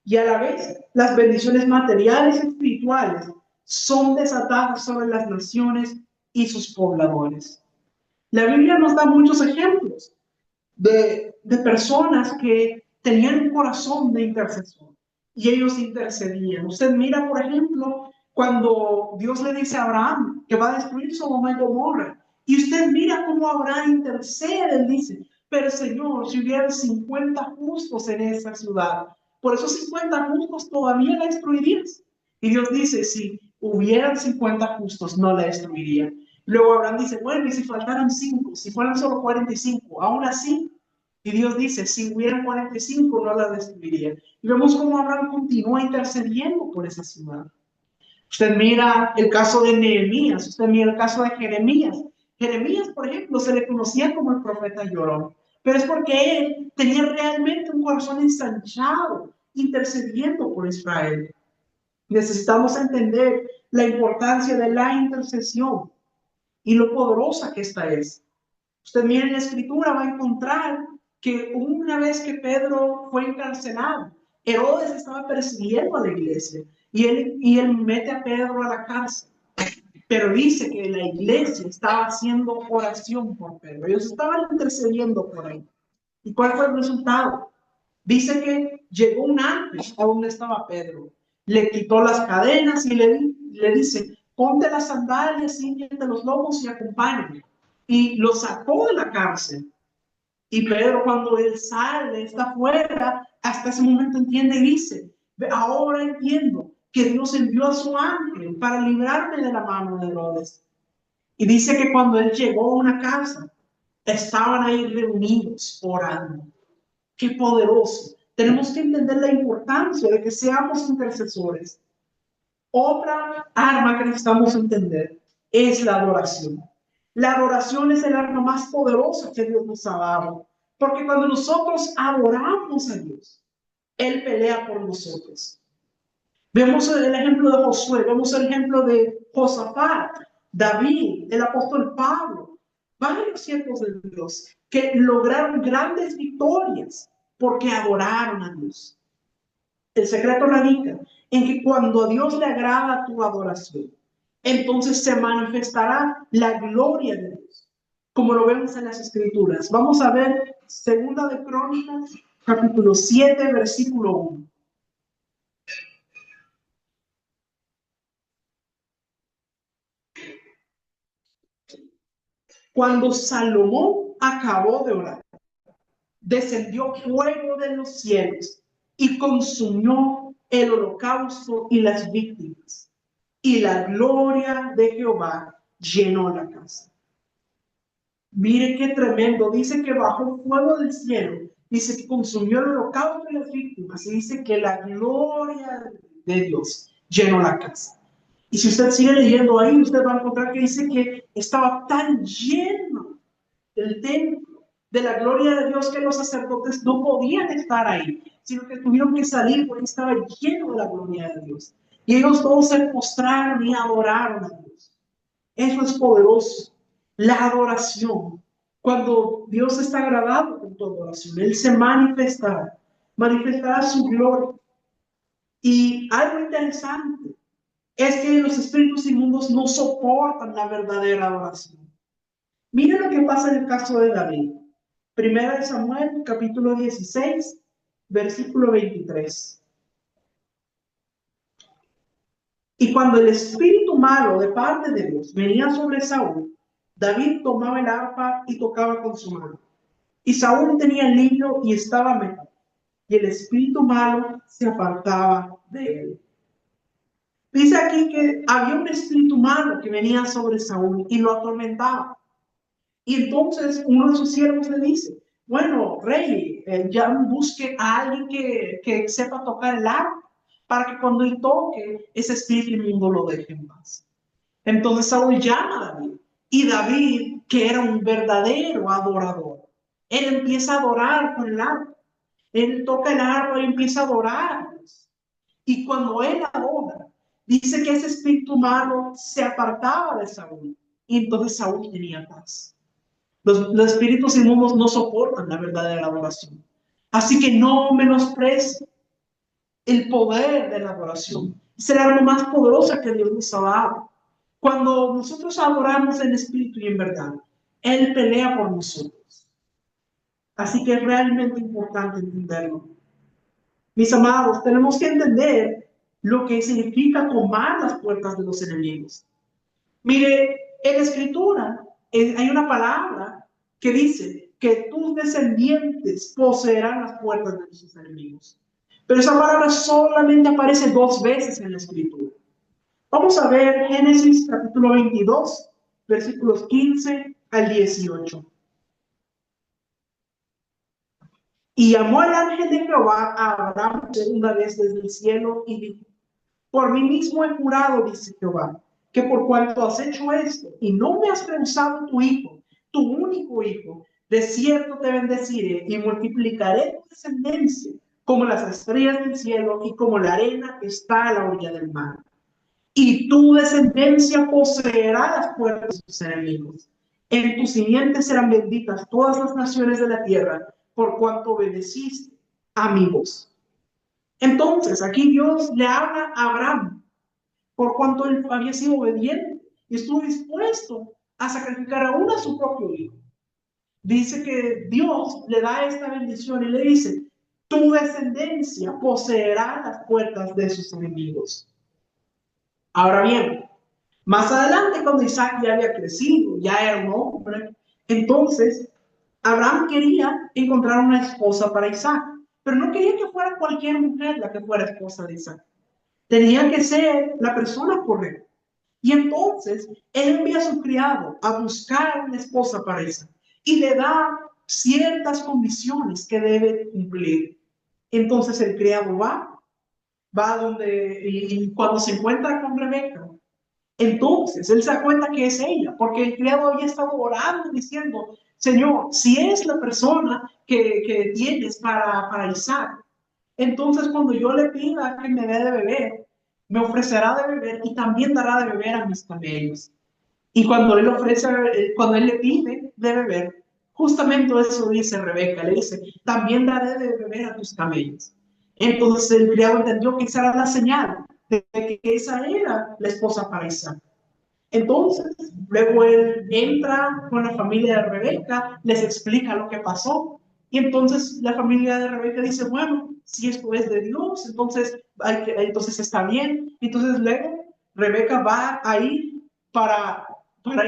Y a la vez, las bendiciones materiales y espirituales son desatadas sobre las naciones y sus pobladores. La Biblia nos da muchos ejemplos de personas que tenían un corazón de intercesor y ellos intercedían. Usted mira, por ejemplo, cuando Dios le dice a Abraham que va a destruir Sodoma y Gomorra, y usted mira cómo Abraham intercede, él dice, pero Señor, si hubieran 50 justos en esa ciudad, por esos 50 justos todavía la destruirías. Y Dios dice, si hubieran 50 justos, no la destruiría. Luego Abraham dice, bueno, y si faltaran 5, si fueran solo 45, aún así. Y Dios dice, si hubieran 45, no la destruiría. Y vemos cómo Abraham continúa intercediendo por esa ciudad. Usted mira el caso de Nehemías, usted mira el caso de Jeremías. Jeremías, por ejemplo, se le conocía como el profeta llorón, pero es porque él tenía realmente un corazón ensanchado, intercediendo por Israel. Necesitamos entender la importancia de la intercesión y lo poderosa que esta es. Usted mira en la escritura, va a encontrar que una vez que Pedro fue encarcelado, Herodes estaba persiguiendo a la iglesia y él mete a Pedro a la cárcel. Pero dice que la iglesia estaba haciendo oración por Pedro. Ellos estaban intercediendo por él. ¿Y cuál fue el resultado? Dice que llegó un ángel a donde estaba Pedro, le quitó las cadenas y le dice, ponte las sandalias, ciñete los lomos y acompáñame. Y lo sacó de la cárcel. Y Pedro, cuando él sale, está afuera, hasta ese momento entiende y dice, ahora entiendo que Dios envió a su ángel para librarme de la mano de Herodes. Y dice que cuando él llegó a una casa, estaban ahí reunidos orando. ¡Qué poderoso! Tenemos que entender la importancia de que seamos intercesores. Otra arma que necesitamos entender es la adoración. La adoración es el arma más poderosa que Dios nos ha dado, porque cuando nosotros adoramos a Dios, Él pelea por nosotros. Vemos el ejemplo de Josué, vemos el ejemplo de Josafat, David, el apóstol Pablo. varios siervos de Dios que lograron grandes victorias porque adoraron a Dios. El secreto radica en que cuando a Dios le agrada tu adoración, entonces se manifestará la gloria de Dios, como lo vemos en las Escrituras. Vamos a ver Segunda de Crónicas, capítulo 7, versículo 1. Cuando Salomón acabó de orar, descendió fuego de los cielos y consumió el holocausto y las víctimas, y la gloria de Jehová llenó la casa. Mire qué tremendo, dice que bajó fuego del cielo, dice que consumió el holocausto y las víctimas, y dice que la gloria de Dios llenó la casa. Y si usted sigue leyendo ahí, usted va a encontrar que dice que estaba tan lleno el templo de la gloria de Dios que los sacerdotes no podían estar ahí, sino que tuvieron que salir porque estaba lleno de la gloria de Dios. Y ellos todos se postraron y adoraron a Dios. Eso es poderoso. La adoración. Cuando Dios está agradado con tu adoración, Él se manifestará su gloria. Y algo interesante es que los espíritus inmundos no soportan la verdadera adoración. Miren lo que pasa en el caso de David. Primera de Samuel, capítulo 16, versículo 23. Y cuando el espíritu malo de parte de Dios venía sobre Saúl, David tomaba el arpa y tocaba con su mano. Y Saúl tenía el lirio y estaba mejor. Y el espíritu malo se apartaba de él. Dice aquí que había un espíritu malo que venía sobre Saúl y lo atormentaba. Y entonces uno de sus siervos le dice, bueno, rey, ya busque a alguien que sepa tocar el arpa para que cuando él toque, ese espíritu inmundo lo deje en paz. Entonces Saúl llama a David. Y David, que era un verdadero adorador, él empieza a adorar con el arpa. Él toca el arpa y empieza a adorar. Y cuando él adora, dice que ese espíritu malo se apartaba de Saúl. Y entonces Saúl tenía paz. Los espíritus inmundos no soportan la verdadera adoración. Así que no menosprecie el poder de la adoración. Es el arma más poderosa que Dios nos ha dado. Cuando nosotros adoramos en espíritu y en verdad, Él pelea por nosotros. Así que es realmente importante entenderlo. Mis amados, tenemos que entender lo que significa tomar las puertas de los enemigos. Mire, en la Escritura hay una palabra que dice que tus descendientes poseerán las puertas de sus enemigos. Pero esa palabra solamente aparece 2 veces en la Escritura. Vamos a ver Génesis capítulo 22, versículos 15 al 18. Y llamó el ángel de Jehová a Abraham segunda vez desde el cielo y dijo, por mí mismo he jurado, dice Jehová, que por cuanto has hecho esto y no me has rehusado tu hijo, tu único hijo, de cierto te bendeciré y multiplicaré tu descendencia como las estrellas del cielo y como la arena que está a la orilla del mar. Y tu descendencia poseerá las puertas de sus enemigos. En tu simiente serán benditas todas las naciones de la tierra, por cuanto obedeciste a mi voz. Entonces, aquí Dios le habla a Abraham, por cuanto él había sido obediente y estuvo dispuesto a sacrificar aún a su propio hijo. Dice que Dios le da esta bendición y le dice, tu descendencia poseerá las puertas de sus enemigos. Ahora bien, más adelante cuando Isaac ya había crecido, ya era un hombre, entonces Abraham quería encontrar una esposa para Isaac, pero no quería que fuera cualquier mujer la que fuera esposa de Isaac. Tenía que ser la persona correcta. Y entonces él envía a su criado a buscar una esposa para Isaac y le da ciertas condiciones que debe cumplir. Entonces el criado va donde, y cuando se encuentra con Rebeca, entonces él se da cuenta que es ella, porque el criado había estado orando diciendo, Señor, si es la persona que tienes para Isaac, entonces cuando yo le pida que me dé de beber, me ofrecerá de beber y también dará de beber a mis camellos. Y cuando él le pide, de beber. Justamente eso dice Rebeca, le dice, también daré de beber a tus camellos. Entonces el criado entendió que esa era la señal de que esa era la esposa para Isaac. Entonces, luego él entra con la familia de Rebeca, les explica lo que pasó. Y entonces la familia de Rebeca dice, bueno, si esto es de Dios, entonces está bien. Entonces luego Rebeca va a ir para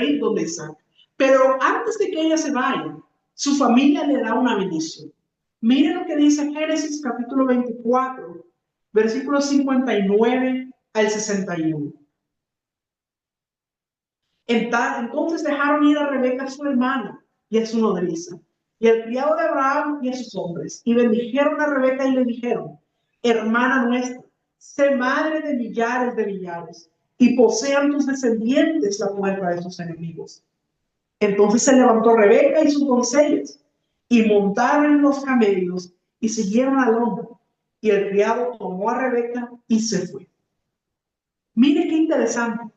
ir donde Isaac. Pero antes de que ella se vaya, su familia le da una bendición. Miren lo que dice Génesis capítulo 24, versículos 59 al 61. Entonces dejaron ir a Rebeca su hermana y a su nodriza, y al criado de Abraham y a sus hombres, y bendijeron a Rebeca y le dijeron, hermana nuestra, sé madre de millares, y posean tus descendientes la puerta de sus enemigos. Entonces se levantó Rebeca y sus doncellas, y montaron en los camellos, y siguieron al hombre, y el criado tomó a Rebeca y se fue. Mire qué interesante.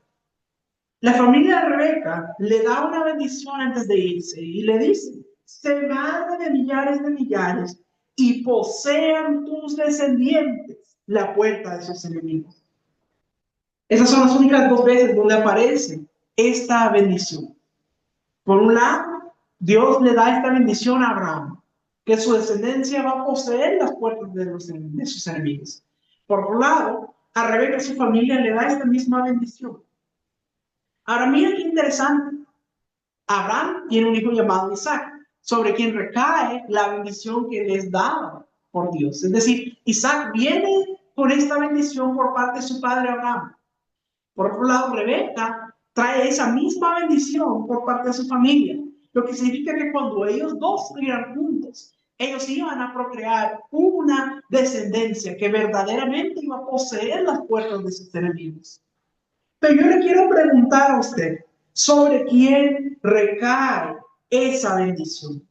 La familia de Rebeca le da una bendición antes de irse y le dice, sé madre de millares y posean tus descendientes la puerta de sus enemigos. Esas son las únicas dos veces donde aparece esta bendición. Por un lado, Dios le da esta bendición a Abraham, que su descendencia va a poseer las puertas de sus enemigos. Por otro lado, a Rebeca y su familia le da esta misma bendición. Ahora, mira qué interesante. Abraham tiene un hijo llamado Isaac, sobre quien recae la bendición que les daba por Dios. Es decir, Isaac viene con esta bendición por parte de su padre Abraham. Por otro lado, Rebeca trae esa misma bendición por parte de su familia, lo que significa que cuando ellos dos estuvieran juntos, ellos iban a procrear una descendencia que verdaderamente iba a poseer las puertas de sus enemigos. Pero yo le quiero preguntar a usted, ¿sobre quién recae esa bendición?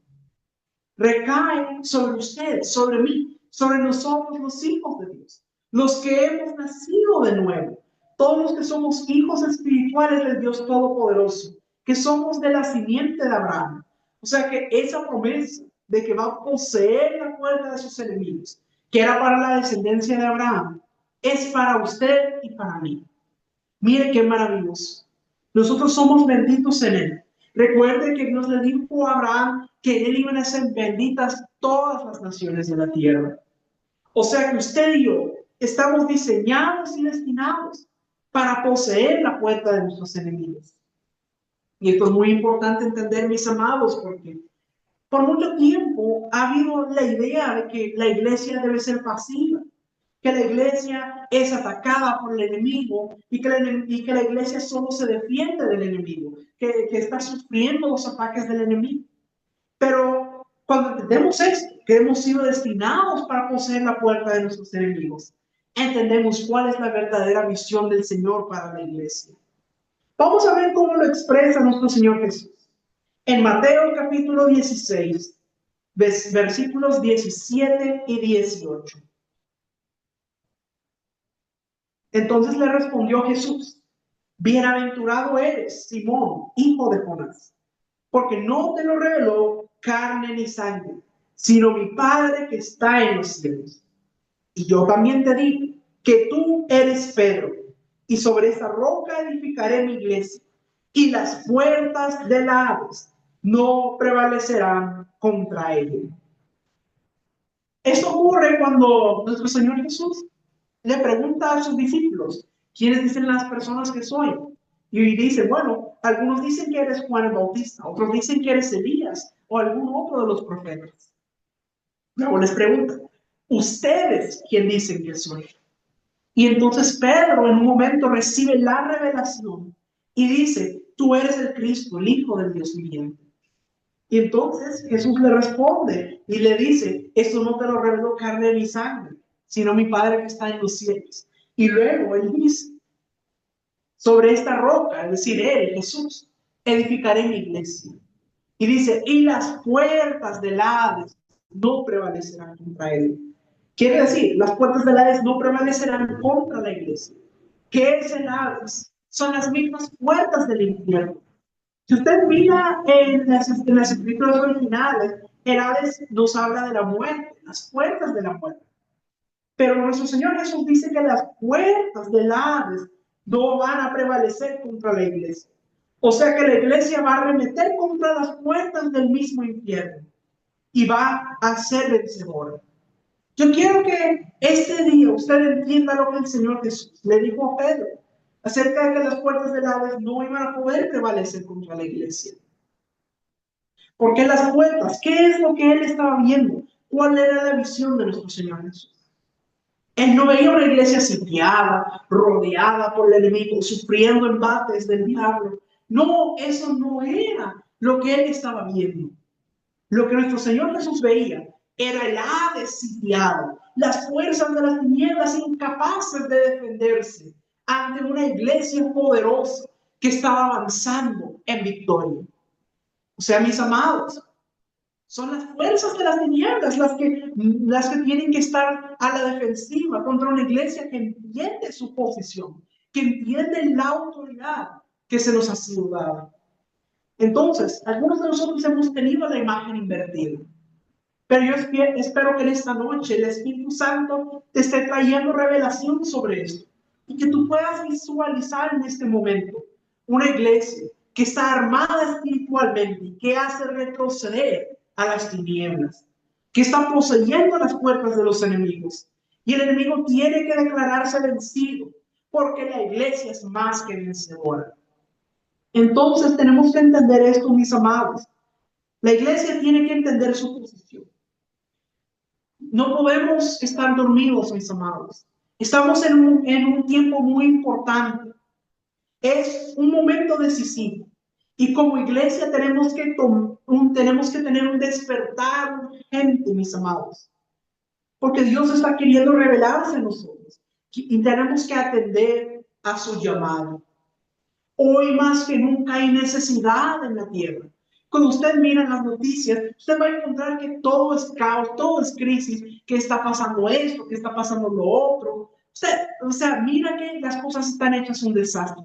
Recae sobre usted, sobre mí, sobre nosotros los hijos de Dios, los que hemos nacido de nuevo, todos los que somos hijos espirituales del Dios Todopoderoso, que somos de la simiente de Abraham. O sea que esa promesa de que va a poseer la puerta de sus enemigos, que era para la descendencia de Abraham, es para usted y para mí. Mire qué maravilloso. Nosotros somos benditos en él. Recuerde que Dios le dijo a Abraham que en él iban a ser benditas todas las naciones de la tierra. O sea que usted y yo estamos diseñados y destinados para poseer la puerta de nuestros enemigos. Y esto es muy importante entender, mis amados, porque por mucho tiempo ha habido la idea de que la iglesia debe ser pasiva, que la iglesia es atacada por el enemigo y que la iglesia solo se defiende del enemigo, que está sufriendo los ataques del enemigo. Pero cuando entendemos esto, que hemos sido destinados para poseer la puerta de nuestros enemigos, entendemos cuál es la verdadera visión del Señor para la iglesia. Vamos a ver cómo lo expresa nuestro Señor Jesús. En Mateo capítulo 16, versículos 17 y 18. Entonces le respondió Jesús, bienaventurado eres, Simón, hijo de Jonás, porque no te lo reveló carne ni sangre, sino mi Padre que está en los cielos. Y yo también te digo que tú eres Pedro, y sobre esa roca edificaré mi iglesia, y las puertas del Hades no prevalecerán contra ella. Esto ocurre cuando nuestro Señor Jesús le pregunta a sus discípulos, ¿quiénes dicen las personas que soy? Y dice, bueno, algunos dicen que eres Juan el Bautista, otros dicen que eres Elías o algún otro de los profetas. Luego les pregunta, ¿ustedes quién dicen que soy? Y entonces Pedro en un momento recibe la revelación y dice, tú eres el Cristo, el Hijo del Dios viviente. Y entonces Jesús le responde y le dice, esto no te lo reveló carne ni sangre, sino mi Padre que está en los cielos. Y luego él dice, sobre esta roca, es decir, él, Jesús, edificaré mi iglesia. Y dice, y las puertas del Hades no prevalecerán contra él. Quiere decir, las puertas del Hades no prevalecerán contra la iglesia. ¿Qué es el Hades? Son las mismas puertas del infierno. Si usted mira en las escrituras originales, el Hades nos habla de la muerte, las puertas de la muerte. Pero nuestro Señor Jesús dice que las puertas del Hades no van a prevalecer contra la iglesia. O sea que la iglesia va a arremeter contra las puertas del mismo infierno y va a ser vencedora. Yo quiero que este día usted entienda lo que el Señor Jesús le dijo a Pedro acerca de que las puertas del Hades no iban a poder prevalecer contra la iglesia. Porque las puertas, ¿qué es lo que él estaba viendo? ¿Cuál era la visión de nuestro Señor Jesús? Él no veía una iglesia sitiada, rodeada por el enemigo, sufriendo embates del diablo. No, eso no era lo que él estaba viendo. Lo que nuestro Señor Jesús veía era el Hades sitiado, las fuerzas de las tinieblas incapaces de defenderse ante una iglesia poderosa que estaba avanzando en victoria. O sea, mis amados, son las fuerzas de las tinieblas las que tienen que estar a la defensiva contra una iglesia que entiende su posición, que entiende la autoridad que se nos ha sido dada. Entonces, algunos de nosotros hemos tenido la imagen invertida. Pero yo espero que en esta noche el Espíritu Santo te esté trayendo revelación sobre esto y que tú puedas visualizar en este momento una iglesia que está armada espiritualmente y que hace retroceder a las tinieblas, que está poseyendo las puertas de los enemigos. Y el enemigo tiene que declararse vencido porque la iglesia es más que vencedora. Entonces tenemos que entender esto, mis amados. La iglesia tiene que entender su posición. No podemos estar dormidos, mis amados. Estamos en un tiempo muy importante. Es un momento decisivo. Y como iglesia tenemos que tener un despertar urgente, mis amados. Porque Dios está queriendo revelarse a nosotros. Y tenemos que atender a su llamado. Hoy más que nunca hay necesidad en la tierra. Cuando usted mira las noticias, usted va a encontrar que todo es caos, todo es crisis, que está pasando esto, que está pasando lo otro. Mira que las cosas están hechas un desastre.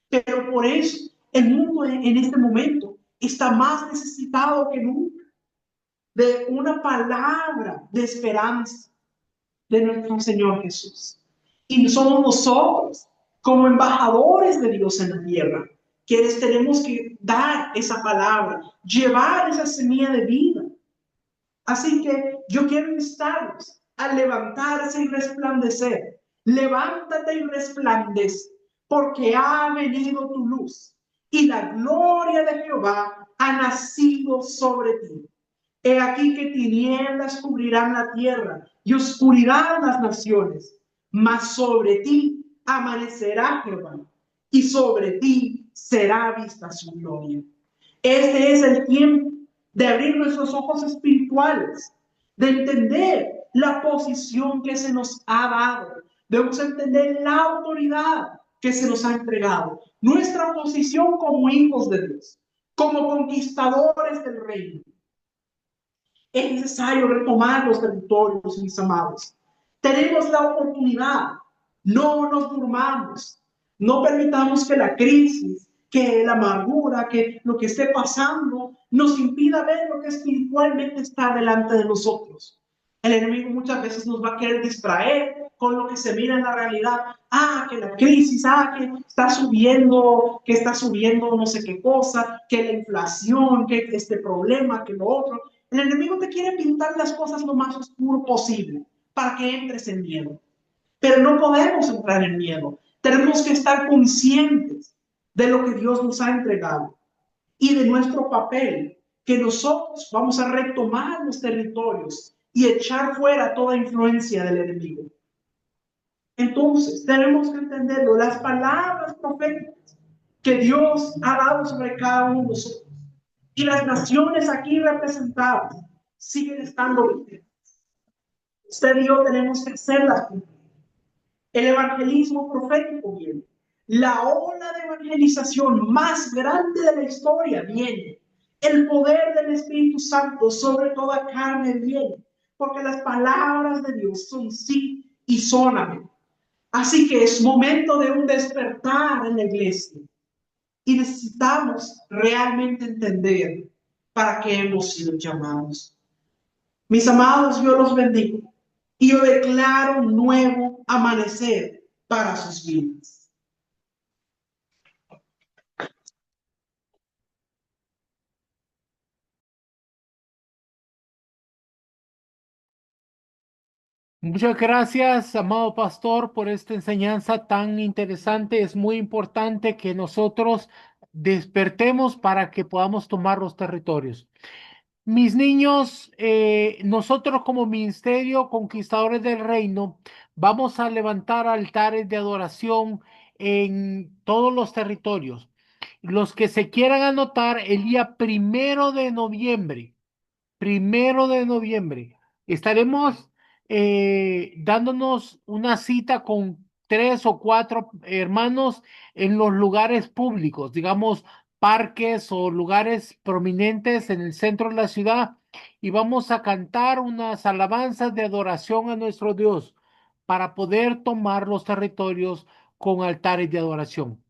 Pero por eso el mundo en este momento está más necesitado que nunca de una palabra de esperanza de nuestro Señor Jesús. Y somos nosotros, como embajadores de Dios en la tierra, quienes tenemos que dar esa palabra, llevar esa semilla de vida. Así que yo quiero instarlos a levantarse y resplandecer. Levántate y resplandece, porque ha venido tu luz y la gloria de Jehová ha nacido sobre ti. He aquí que tinieblas cubrirán la tierra y oscuridad las naciones, mas sobre ti amanecerá Jehová y sobre ti será vista su gloria. Este es el tiempo de abrir nuestros ojos espirituales, de entender la posición que se nos ha dado. Debemos entender la autoridad que se nos ha entregado, nuestra posición como hijos de Dios, como conquistadores del reino. Es necesario retomar los territorios, mis amados. Tenemos la oportunidad. No nos durmamos. No permitamos que la crisis, que la amargura, que lo que esté pasando nos impida ver lo que espiritualmente está delante de nosotros. El enemigo muchas veces nos va a querer distraer con lo que se mira en la realidad. Que la crisis, que está subiendo no sé qué cosa, que la inflación, que este problema, que lo otro. El enemigo te quiere pintar las cosas lo más oscuro posible para que entres en miedo. Pero no podemos entrar en miedo. Tenemos que estar conscientes de lo que Dios nos ha entregado y de nuestro papel, que nosotros vamos a retomar los territorios y echar fuera toda influencia del enemigo. Entonces, tenemos que entenderlo, las palabras proféticas que Dios ha dado sobre cada uno de nosotros y las naciones aquí representadas siguen estando vigentes. Usted y yo tenemos que hacerlas cumplir. El evangelismo profético viene. La ola de evangelización más grande de la historia viene. El poder del Espíritu Santo sobre toda carne viene. Porque las palabras de Dios son sí y son amén. Así que es momento de un despertar en la iglesia. Y necesitamos realmente entender para qué hemos sido llamados. Mis amados, yo los bendigo y yo declaro un nuevo amanecer para sus vidas. Muchas gracias, amado pastor, por esta enseñanza tan interesante. Es muy importante que nosotros despertemos para que podamos tomar los territorios. Mis niños, nosotros como Ministerio Conquistadores del Reino vamos a levantar altares de adoración en todos los territorios. Los que se quieran anotar el día 1 de noviembre, 1 de noviembre, estaremos dándonos una cita con 3 o 4 hermanos en los lugares públicos, digamos, parques o lugares prominentes en el centro de la ciudad, y vamos a cantar unas alabanzas de adoración a nuestro Dios para poder tomar los territorios con altares de adoración.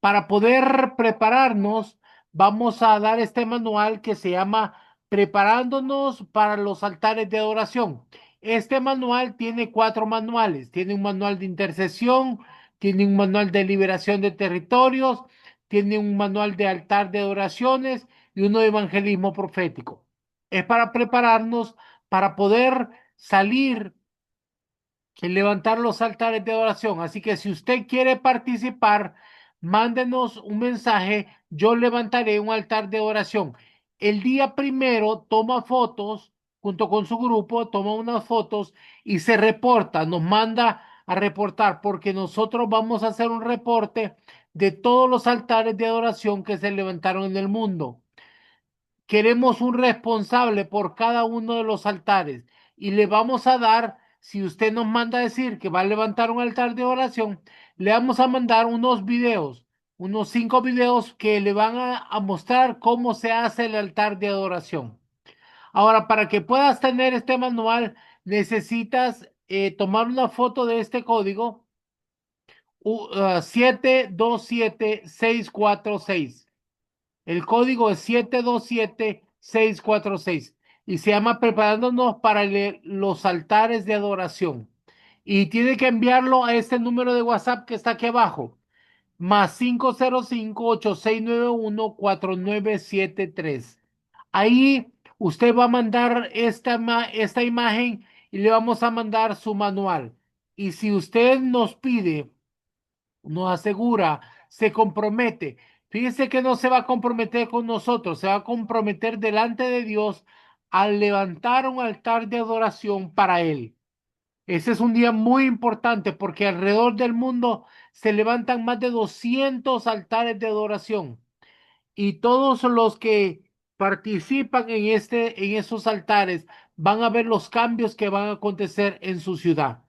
Para poder prepararnos, vamos a dar este manual que se llama Preparándonos para los altares de adoración. Este manual tiene 4 manuales. Tiene un manual de intercesión, tiene un manual de liberación de territorios, tiene un manual de altar de adoraciones y uno de evangelismo profético. Es para prepararnos para poder salir y levantar los altares de adoración. Así que si usted quiere participar, mándenos un mensaje. Yo levantaré un altar de oración. El día 1 toma fotos junto con su grupo, toma unas fotos y se reporta, nos manda a reportar, porque nosotros vamos a hacer un reporte de todos los altares de adoración que se levantaron en el mundo. Queremos un responsable por cada uno de los altares y le vamos a dar, si usted nos manda a decir que va a levantar un altar de oración, le vamos a mandar unos videos, unos 5 videos que le van a mostrar cómo se hace el altar de adoración. Ahora, para que puedas tener este manual, necesitas tomar una foto de este código 727646. El código es 727646 y se llama Preparándonos para los altares de adoración. Y tiene que enviarlo a este número de WhatsApp que está aquí abajo, más 505-8691-4973. Ahí usted va a mandar esta imagen y le vamos a mandar su manual. Y si usted nos pide, nos asegura, se compromete. Fíjese que no se va a comprometer con nosotros, se va a comprometer delante de Dios al levantar un altar de adoración para Él. Ese es un día muy importante porque alrededor del mundo se levantan más de 200 altares de adoración y todos los que participan en esos altares van a ver los cambios que van a acontecer en su ciudad.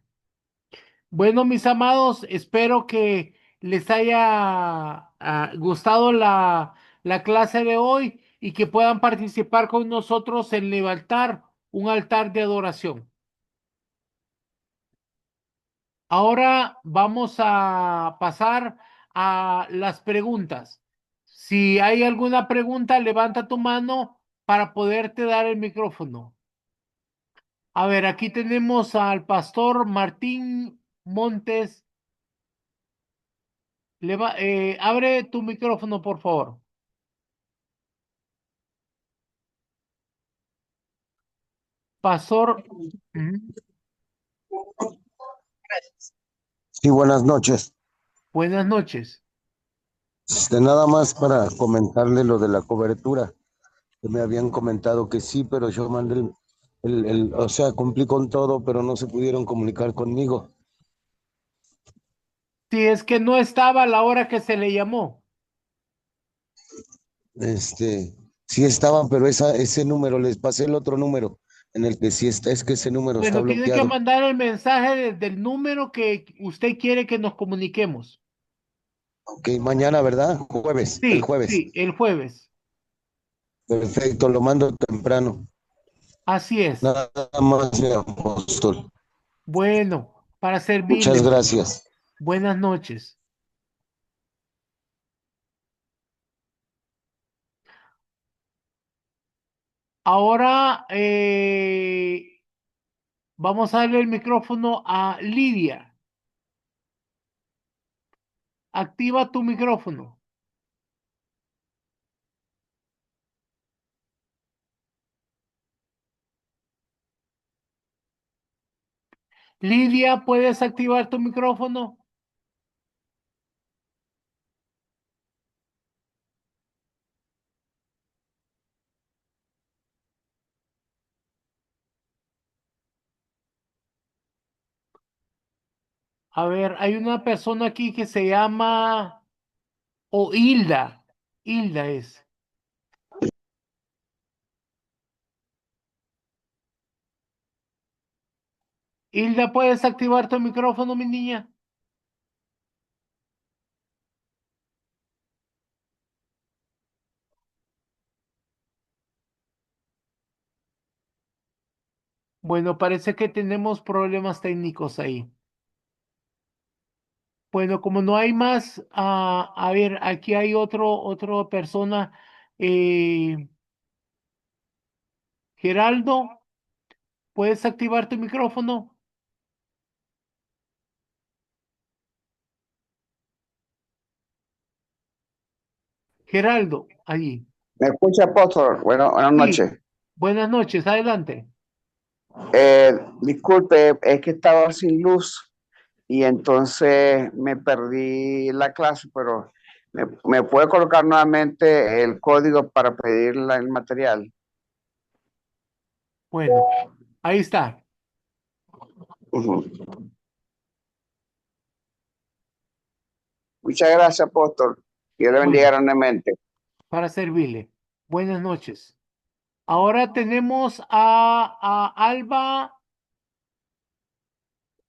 Bueno, mis amados, espero que les haya gustado la clase de hoy y que puedan participar con nosotros en levantar un altar de adoración. Ahora vamos a pasar a las preguntas. Si hay alguna pregunta, levanta tu mano para poderte dar el micrófono. A ver, aquí tenemos al pastor Martín Montes. Abre tu micrófono, por favor. Pastor. Ujú. Sí, buenas noches. Buenas noches. Nada más para comentarle lo de la cobertura, que me habían comentado que sí, pero yo mandé o sea, cumplí con todo, pero no se pudieron comunicar conmigo. Si es que no estaba a la hora que se le llamó. Sí estaban, pero ese número, les pasé el otro número en el que sí está, es que ese número está Bueno, tiene que bloqueado. mandar el mensaje desde el número que usted quiere que nos comuniquemos. Ok, mañana, ¿verdad? El Sí, jueves. sí, el jueves. Perfecto, lo mando temprano. Así es. Nada más, mi apóstol. Bueno, para servirle. Muchas gracias. Buenas noches. Ahora vamos a darle el micrófono a Lidia. Activa tu micrófono. Lidia, ¿puedes activar tu micrófono? A ver, hay una persona aquí que se llama, o Hilda. Hilda es. Hilda, ¿puedes activar tu micrófono, mi niña? Bueno, parece que tenemos problemas técnicos ahí. Bueno, como no hay más, a ver, aquí hay otra persona. eh, Geraldo, ¿puedes activar tu micrófono? Geraldo, allí. ¿Me escucha, apóstol? Bueno, buenas Sí, noches. buenas noches, adelante. Disculpe, es que estaba sin luz y entonces me perdí la clase, pero me puede colocar nuevamente el código para pedir el material. Bueno, ahí está, Ujú. Muchas gracias, apóstol. Dios le bendiga bueno, grandemente. para servirle. Buenas noches. Ahora tenemos a Alba.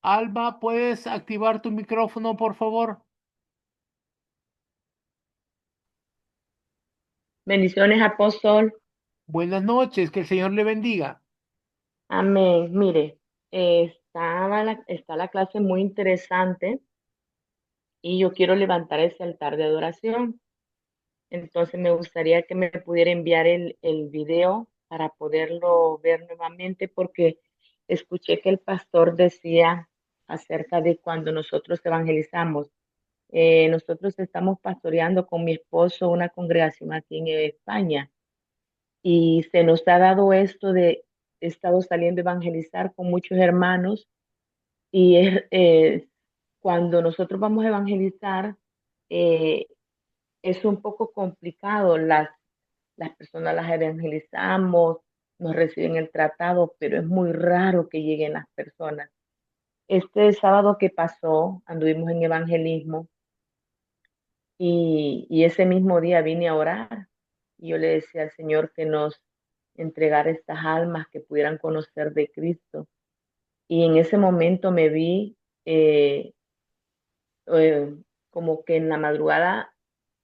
Alba, ¿puedes activar tu micrófono, por favor? Bendiciones, apóstol. Buenas noches, que el Señor le bendiga. Amén. Mire, está la clase muy interesante y yo quiero levantar ese altar de adoración. Entonces me gustaría que me pudiera enviar el video para poderlo ver nuevamente porque escuché que el pastor decía acerca de cuando nosotros evangelizamos. Nosotros estamos pastoreando con mi esposo una congregación aquí en España. Y se nos ha dado esto de, he estado saliendo a evangelizar con muchos hermanos y cuando nosotros vamos a evangelizar, eh, es un poco complicado. Las personas las evangelizamos, nos reciben el tratado, pero es muy raro que lleguen las personas. Este sábado que pasó, anduvimos en evangelismo y ese mismo día vine a orar y yo le decía al Señor que nos entregara estas almas que pudieran conocer de Cristo. Y en ese momento me vi eh, eh, como que en la madrugada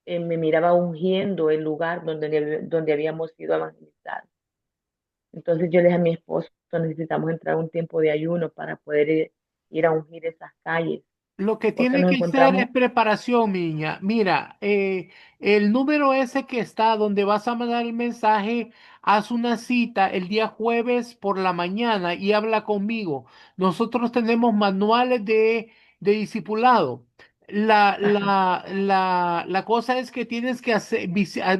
me miraba ungiendo el lugar donde habíamos ido a evangelizar. Entonces yo le dije a mi esposo, necesitamos entrar un tiempo de ayuno para poder ir a ungir esas calles, Lo que porque tiene nos que hacer encontramos. es preparación, mi niña. Mira, el número ese que está donde vas a mandar el mensaje, haz una cita el día jueves por la mañana y habla conmigo. Nosotros tenemos manuales de discipulado. Ajá, La cosa es que tienes que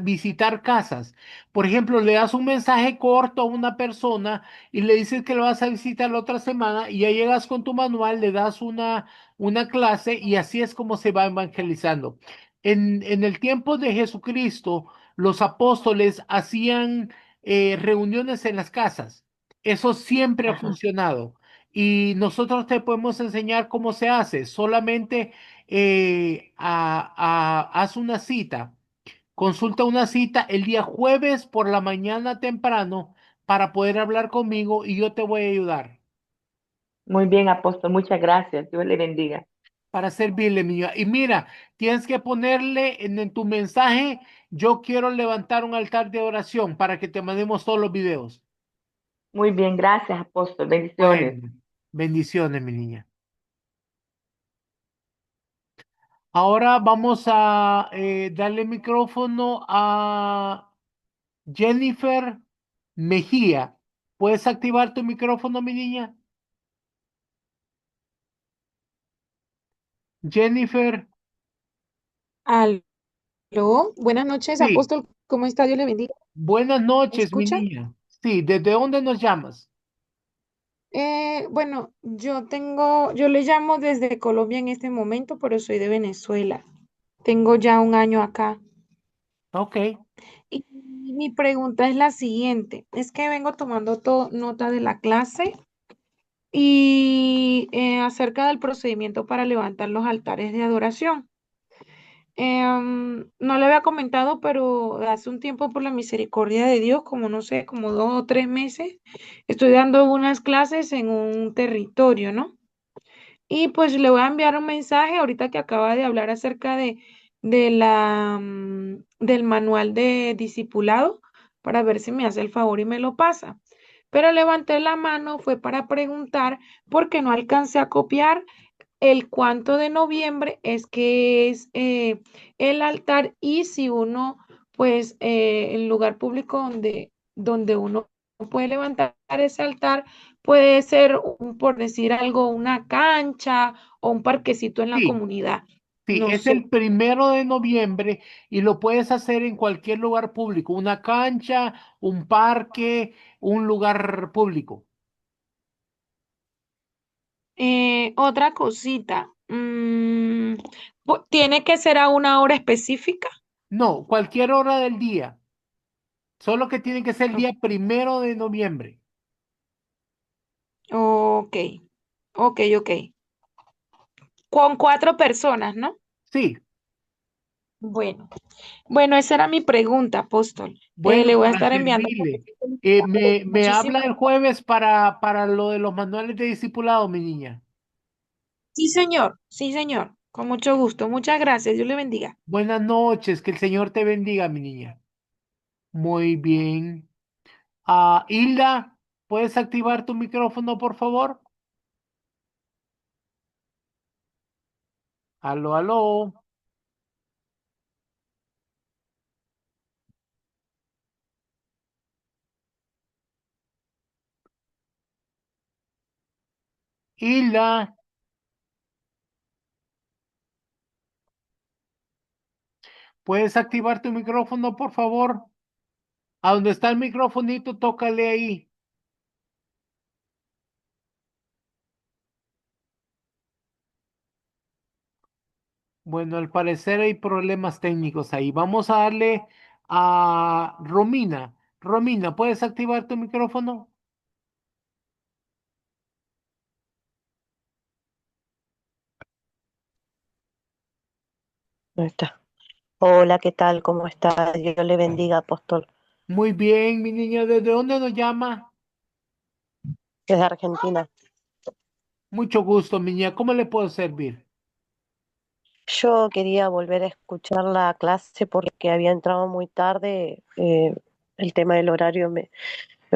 visitar casas. Por ejemplo, le das un mensaje corto a una persona y le dices que lo vas a visitar la otra semana y ya llegas con tu manual, le das una clase y así es como se va evangelizando. En el tiempo de Jesucristo, los apóstoles hacían reuniones en las casas. Eso siempre ha ajá. funcionado. Y nosotros te podemos enseñar cómo se hace. Solamente haz una cita. Consulta una cita el día jueves por la mañana temprano para poder hablar conmigo y yo te voy a ayudar. Muy bien, apóstol, muchas gracias. Dios le bendiga. Para servirle, mi vida. Y mira, tienes que ponerle en tu mensaje, yo quiero levantar un altar de oración para que te mandemos todos los videos. Muy bien, gracias, apóstol. Bendiciones. Bueno, bendiciones, mi niña. Ahora vamos a darle micrófono a Jennifer Mejía, ¿puedes activar tu micrófono, mi niña? Jennifer, Aló, buenas noches, sí. apóstol, ¿cómo está? Dios le bendiga. Buenas ¿Me noches, mi escucha? niña. Sí, ¿desde dónde nos llamas? Bueno, yo le llamo desde Colombia en este momento, pero soy de Venezuela. Tengo ya un año acá. Ok. Y mi pregunta es la siguiente, es que vengo tomando nota de la clase y acerca del procedimiento para levantar los altares de adoración. No le había comentado, pero hace un tiempo por la misericordia de Dios, como no sé, como 2 o 3 meses, estoy dando unas clases en un territorio, ¿no? Y pues le voy a enviar un mensaje ahorita que acaba de hablar acerca del manual de discipulado para ver si me hace el favor y me lo pasa. Pero levanté la mano fue para preguntar porque no alcancé a copiar el cuánto de noviembre es que es el altar y si uno, pues, el lugar público donde uno puede levantar ese altar puede ser, por decir algo, una cancha o un parquecito en la Sí, comunidad. sí, No es sé. el 1 de noviembre y lo puedes hacer en cualquier lugar público, una cancha, un parque, un lugar público. Otra cosita. ¿Tiene que ser a una hora específica? No, cualquier hora del día, solo que tiene que ser el O- día 1 de noviembre. Ok, ok. Con 4 personas, ¿no? Sí, Bueno. Bueno, esa era mi pregunta, apóstol. bueno, Le voy a para estar enviando. servirle. Me habla Muchísimas. el jueves para lo de los manuales de discipulado, mi niña. Sí, señor. Sí, señor. Con mucho gusto. Muchas gracias. Dios le bendiga. Buenas noches, que el Señor te bendiga, mi niña. Muy bien. Hilda, ¿puedes activar tu micrófono, por favor? Aló, aló. Hilda, ¿puedes activar tu micrófono, por favor? A donde está el microfonito, tócale ahí. Bueno, al parecer hay problemas técnicos ahí. Vamos a darle a Romina. Romina, ¿puedes activar tu micrófono? No está. Hola, ¿qué tal? ¿Cómo está? Dios le bendiga, apóstol. Muy bien, mi niña. ¿Desde dónde nos llama? Desde Argentina. Mucho gusto, mi niña. ¿Cómo le puedo servir? Yo quería volver a escuchar la clase porque había entrado muy tarde. El tema del horario me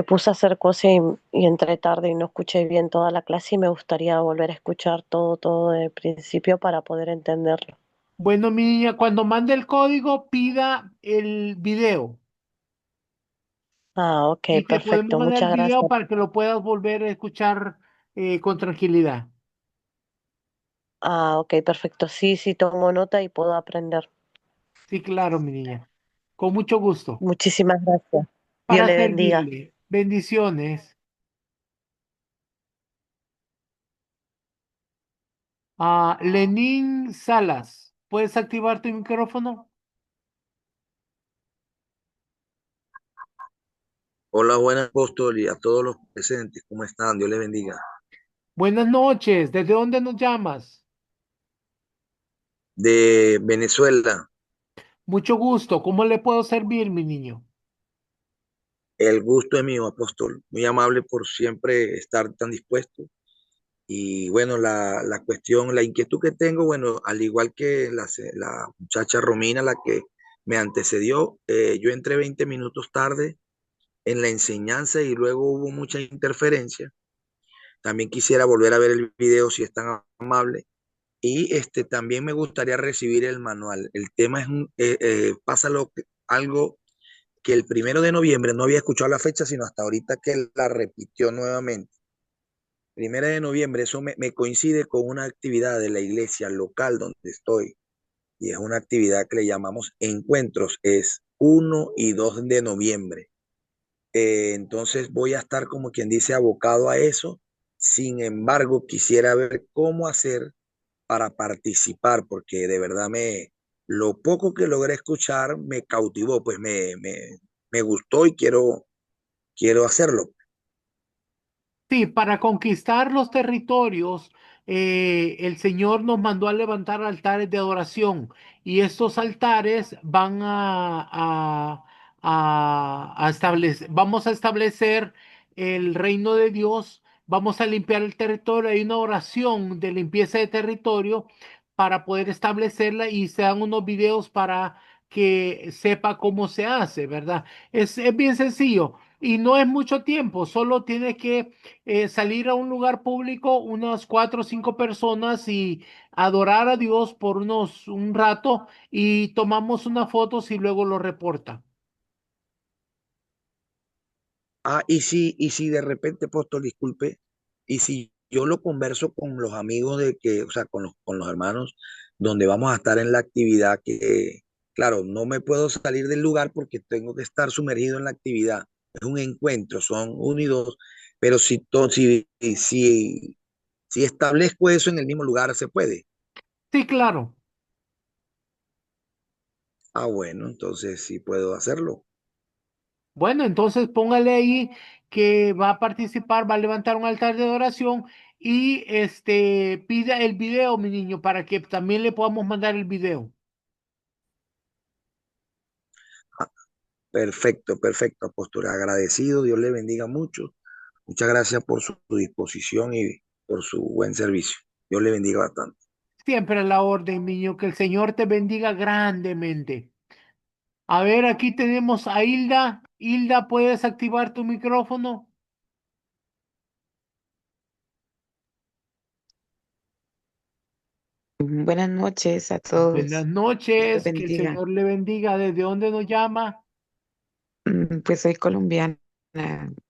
puse a hacer cosas y entré tarde y no escuché bien toda la clase y me gustaría volver a escuchar todo de principio para poder entenderlo. Bueno, mi niña, cuando mande el código, pida el video Ah, ok, y te podemos perfecto. mandar el Muchas video gracias. para que lo puedas volver a escuchar con tranquilidad. Ah, ok, perfecto. Sí, sí, tomo nota y puedo aprender. Sí, claro, mi niña. Con mucho gusto. Muchísimas gracias. Dios Para le bendiga. servirle. Bendiciones. Lenín Salas, ¿puedes activar tu micrófono? Hola, buenas apóstol y a todos los presentes, ¿cómo están? Dios les bendiga. Buenas noches. ¿Desde dónde nos llamas? De Venezuela, Mucho gusto. ¿Cómo le puedo servir, mi niño? el gusto es mío, apóstol. Muy amable por siempre estar tan dispuesto. Y bueno, la cuestión, la inquietud que tengo, bueno, al igual que la muchacha Romina, la que me antecedió, yo entré 20 minutos tarde en la enseñanza y luego hubo mucha interferencia. También quisiera volver a ver el video si es tan amable. Y también me gustaría recibir el manual. El tema es, pasa algo que el 1 de noviembre, no había escuchado la fecha, sino hasta ahorita que él la repitió nuevamente. 1 de noviembre, eso me coincide con una actividad de la iglesia local donde estoy, y es una actividad que le llamamos encuentros, es 1 y 2 de noviembre. Entonces voy a estar como quien dice abocado a eso. Sin embargo, quisiera ver cómo hacer para participar, porque de verdad lo poco que logré escuchar me cautivó, pues me gustó y quiero hacerlo. Sí, para conquistar los territorios, el Señor nos mandó a levantar altares de adoración y estos altares van a establecer, vamos a establecer el reino de Dios, vamos a limpiar el territorio, hay una oración de limpieza de territorio para poder establecerla y se dan unos videos para que sepa cómo se hace, ¿verdad? Es bien sencillo. Y no es mucho tiempo, solo tiene que salir a un lugar público, unas 4 o 5 personas y adorar a Dios por un rato y tomamos unas fotos y luego lo reporta. Y si de repente, apóstol, disculpe, y si yo lo converso con los amigos o sea, con los hermanos, donde vamos a estar en la actividad, que, claro, no me puedo salir del lugar porque tengo que estar sumergido en la actividad. Es un encuentro, son 1 y 2, pero si establezco eso en el mismo lugar, se puede. Sí, claro. Bueno, entonces sí puedo hacerlo. Bueno, entonces póngale ahí que va a participar, va a levantar un altar de adoración y pida el video, mi niño, para que también le podamos mandar el video. Ah, perfecto, perfecto, apóstol. Agradecido, Dios le bendiga mucho. Muchas gracias por su disposición y por su buen servicio. Dios le bendiga bastante. Siempre a la orden, niño, que el Señor te bendiga grandemente. A ver, aquí tenemos a Hilda. Hilda, ¿puedes activar tu micrófono? Buenas noches a Buenas todos. Dios los noches, que el bendiga. Señor le bendiga. ¿Desde dónde nos llama? Pues soy colombiana,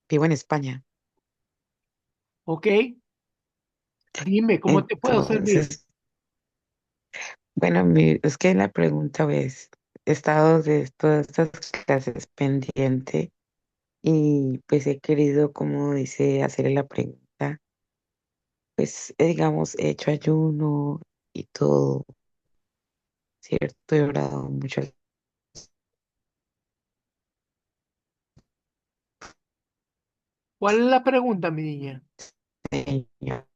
vivo en España. Ok, dime, ¿cómo te puedo servir? Entonces, bueno, es que la pregunta es, he estado de todas estas clases pendiente y pues he querido, como dice, hacerle la pregunta. Pues, digamos, he hecho ayuno y todo, ¿cierto? He orado mucho al ¿Cuál es la pregunta, mi niña? Señor.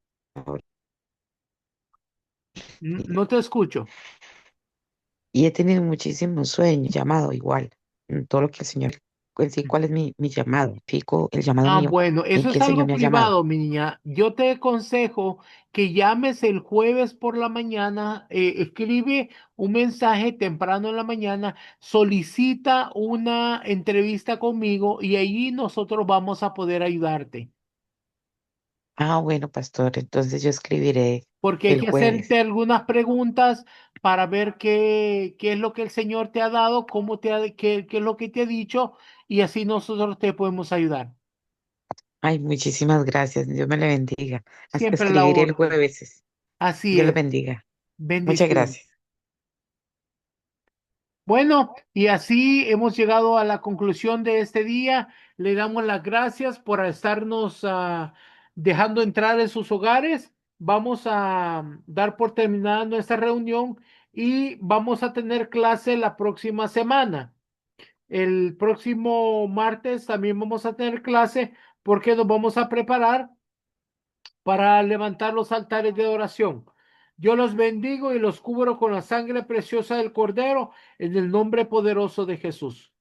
No te escucho. Y he tenido muchísimos sueños, llamado igual, todo lo que el Señor, en sí, cuál es mi llamado, fijo el llamado mío, Bueno, en eso que es el Señor algo me ha llamado. privado, mi niña. Yo te aconsejo que llames el jueves por la mañana, escribe un mensaje temprano en la mañana, solicita una entrevista conmigo y allí nosotros vamos a poder ayudarte. Bueno, pastor, entonces yo escribiré Porque hay el que jueves. hacerte algunas preguntas para ver qué es lo que el Señor te ha dado, qué es lo que te ha dicho y así nosotros te podemos ayudar. Ay, muchísimas gracias, Dios me le bendiga. Siempre a la Escribiré el orden. jueves. Así Dios le es. bendiga. Muchas Bendición. gracias. Bueno, y así hemos llegado a la conclusión de este día. Le damos las gracias por estarnos dejando entrar en sus hogares. Vamos a dar por terminada nuestra reunión y vamos a tener clase la próxima semana. El próximo martes también vamos a tener clase porque nos vamos a preparar para levantar los altares de oración. Yo los bendigo y los cubro con la sangre preciosa del Cordero en el nombre poderoso de Jesús.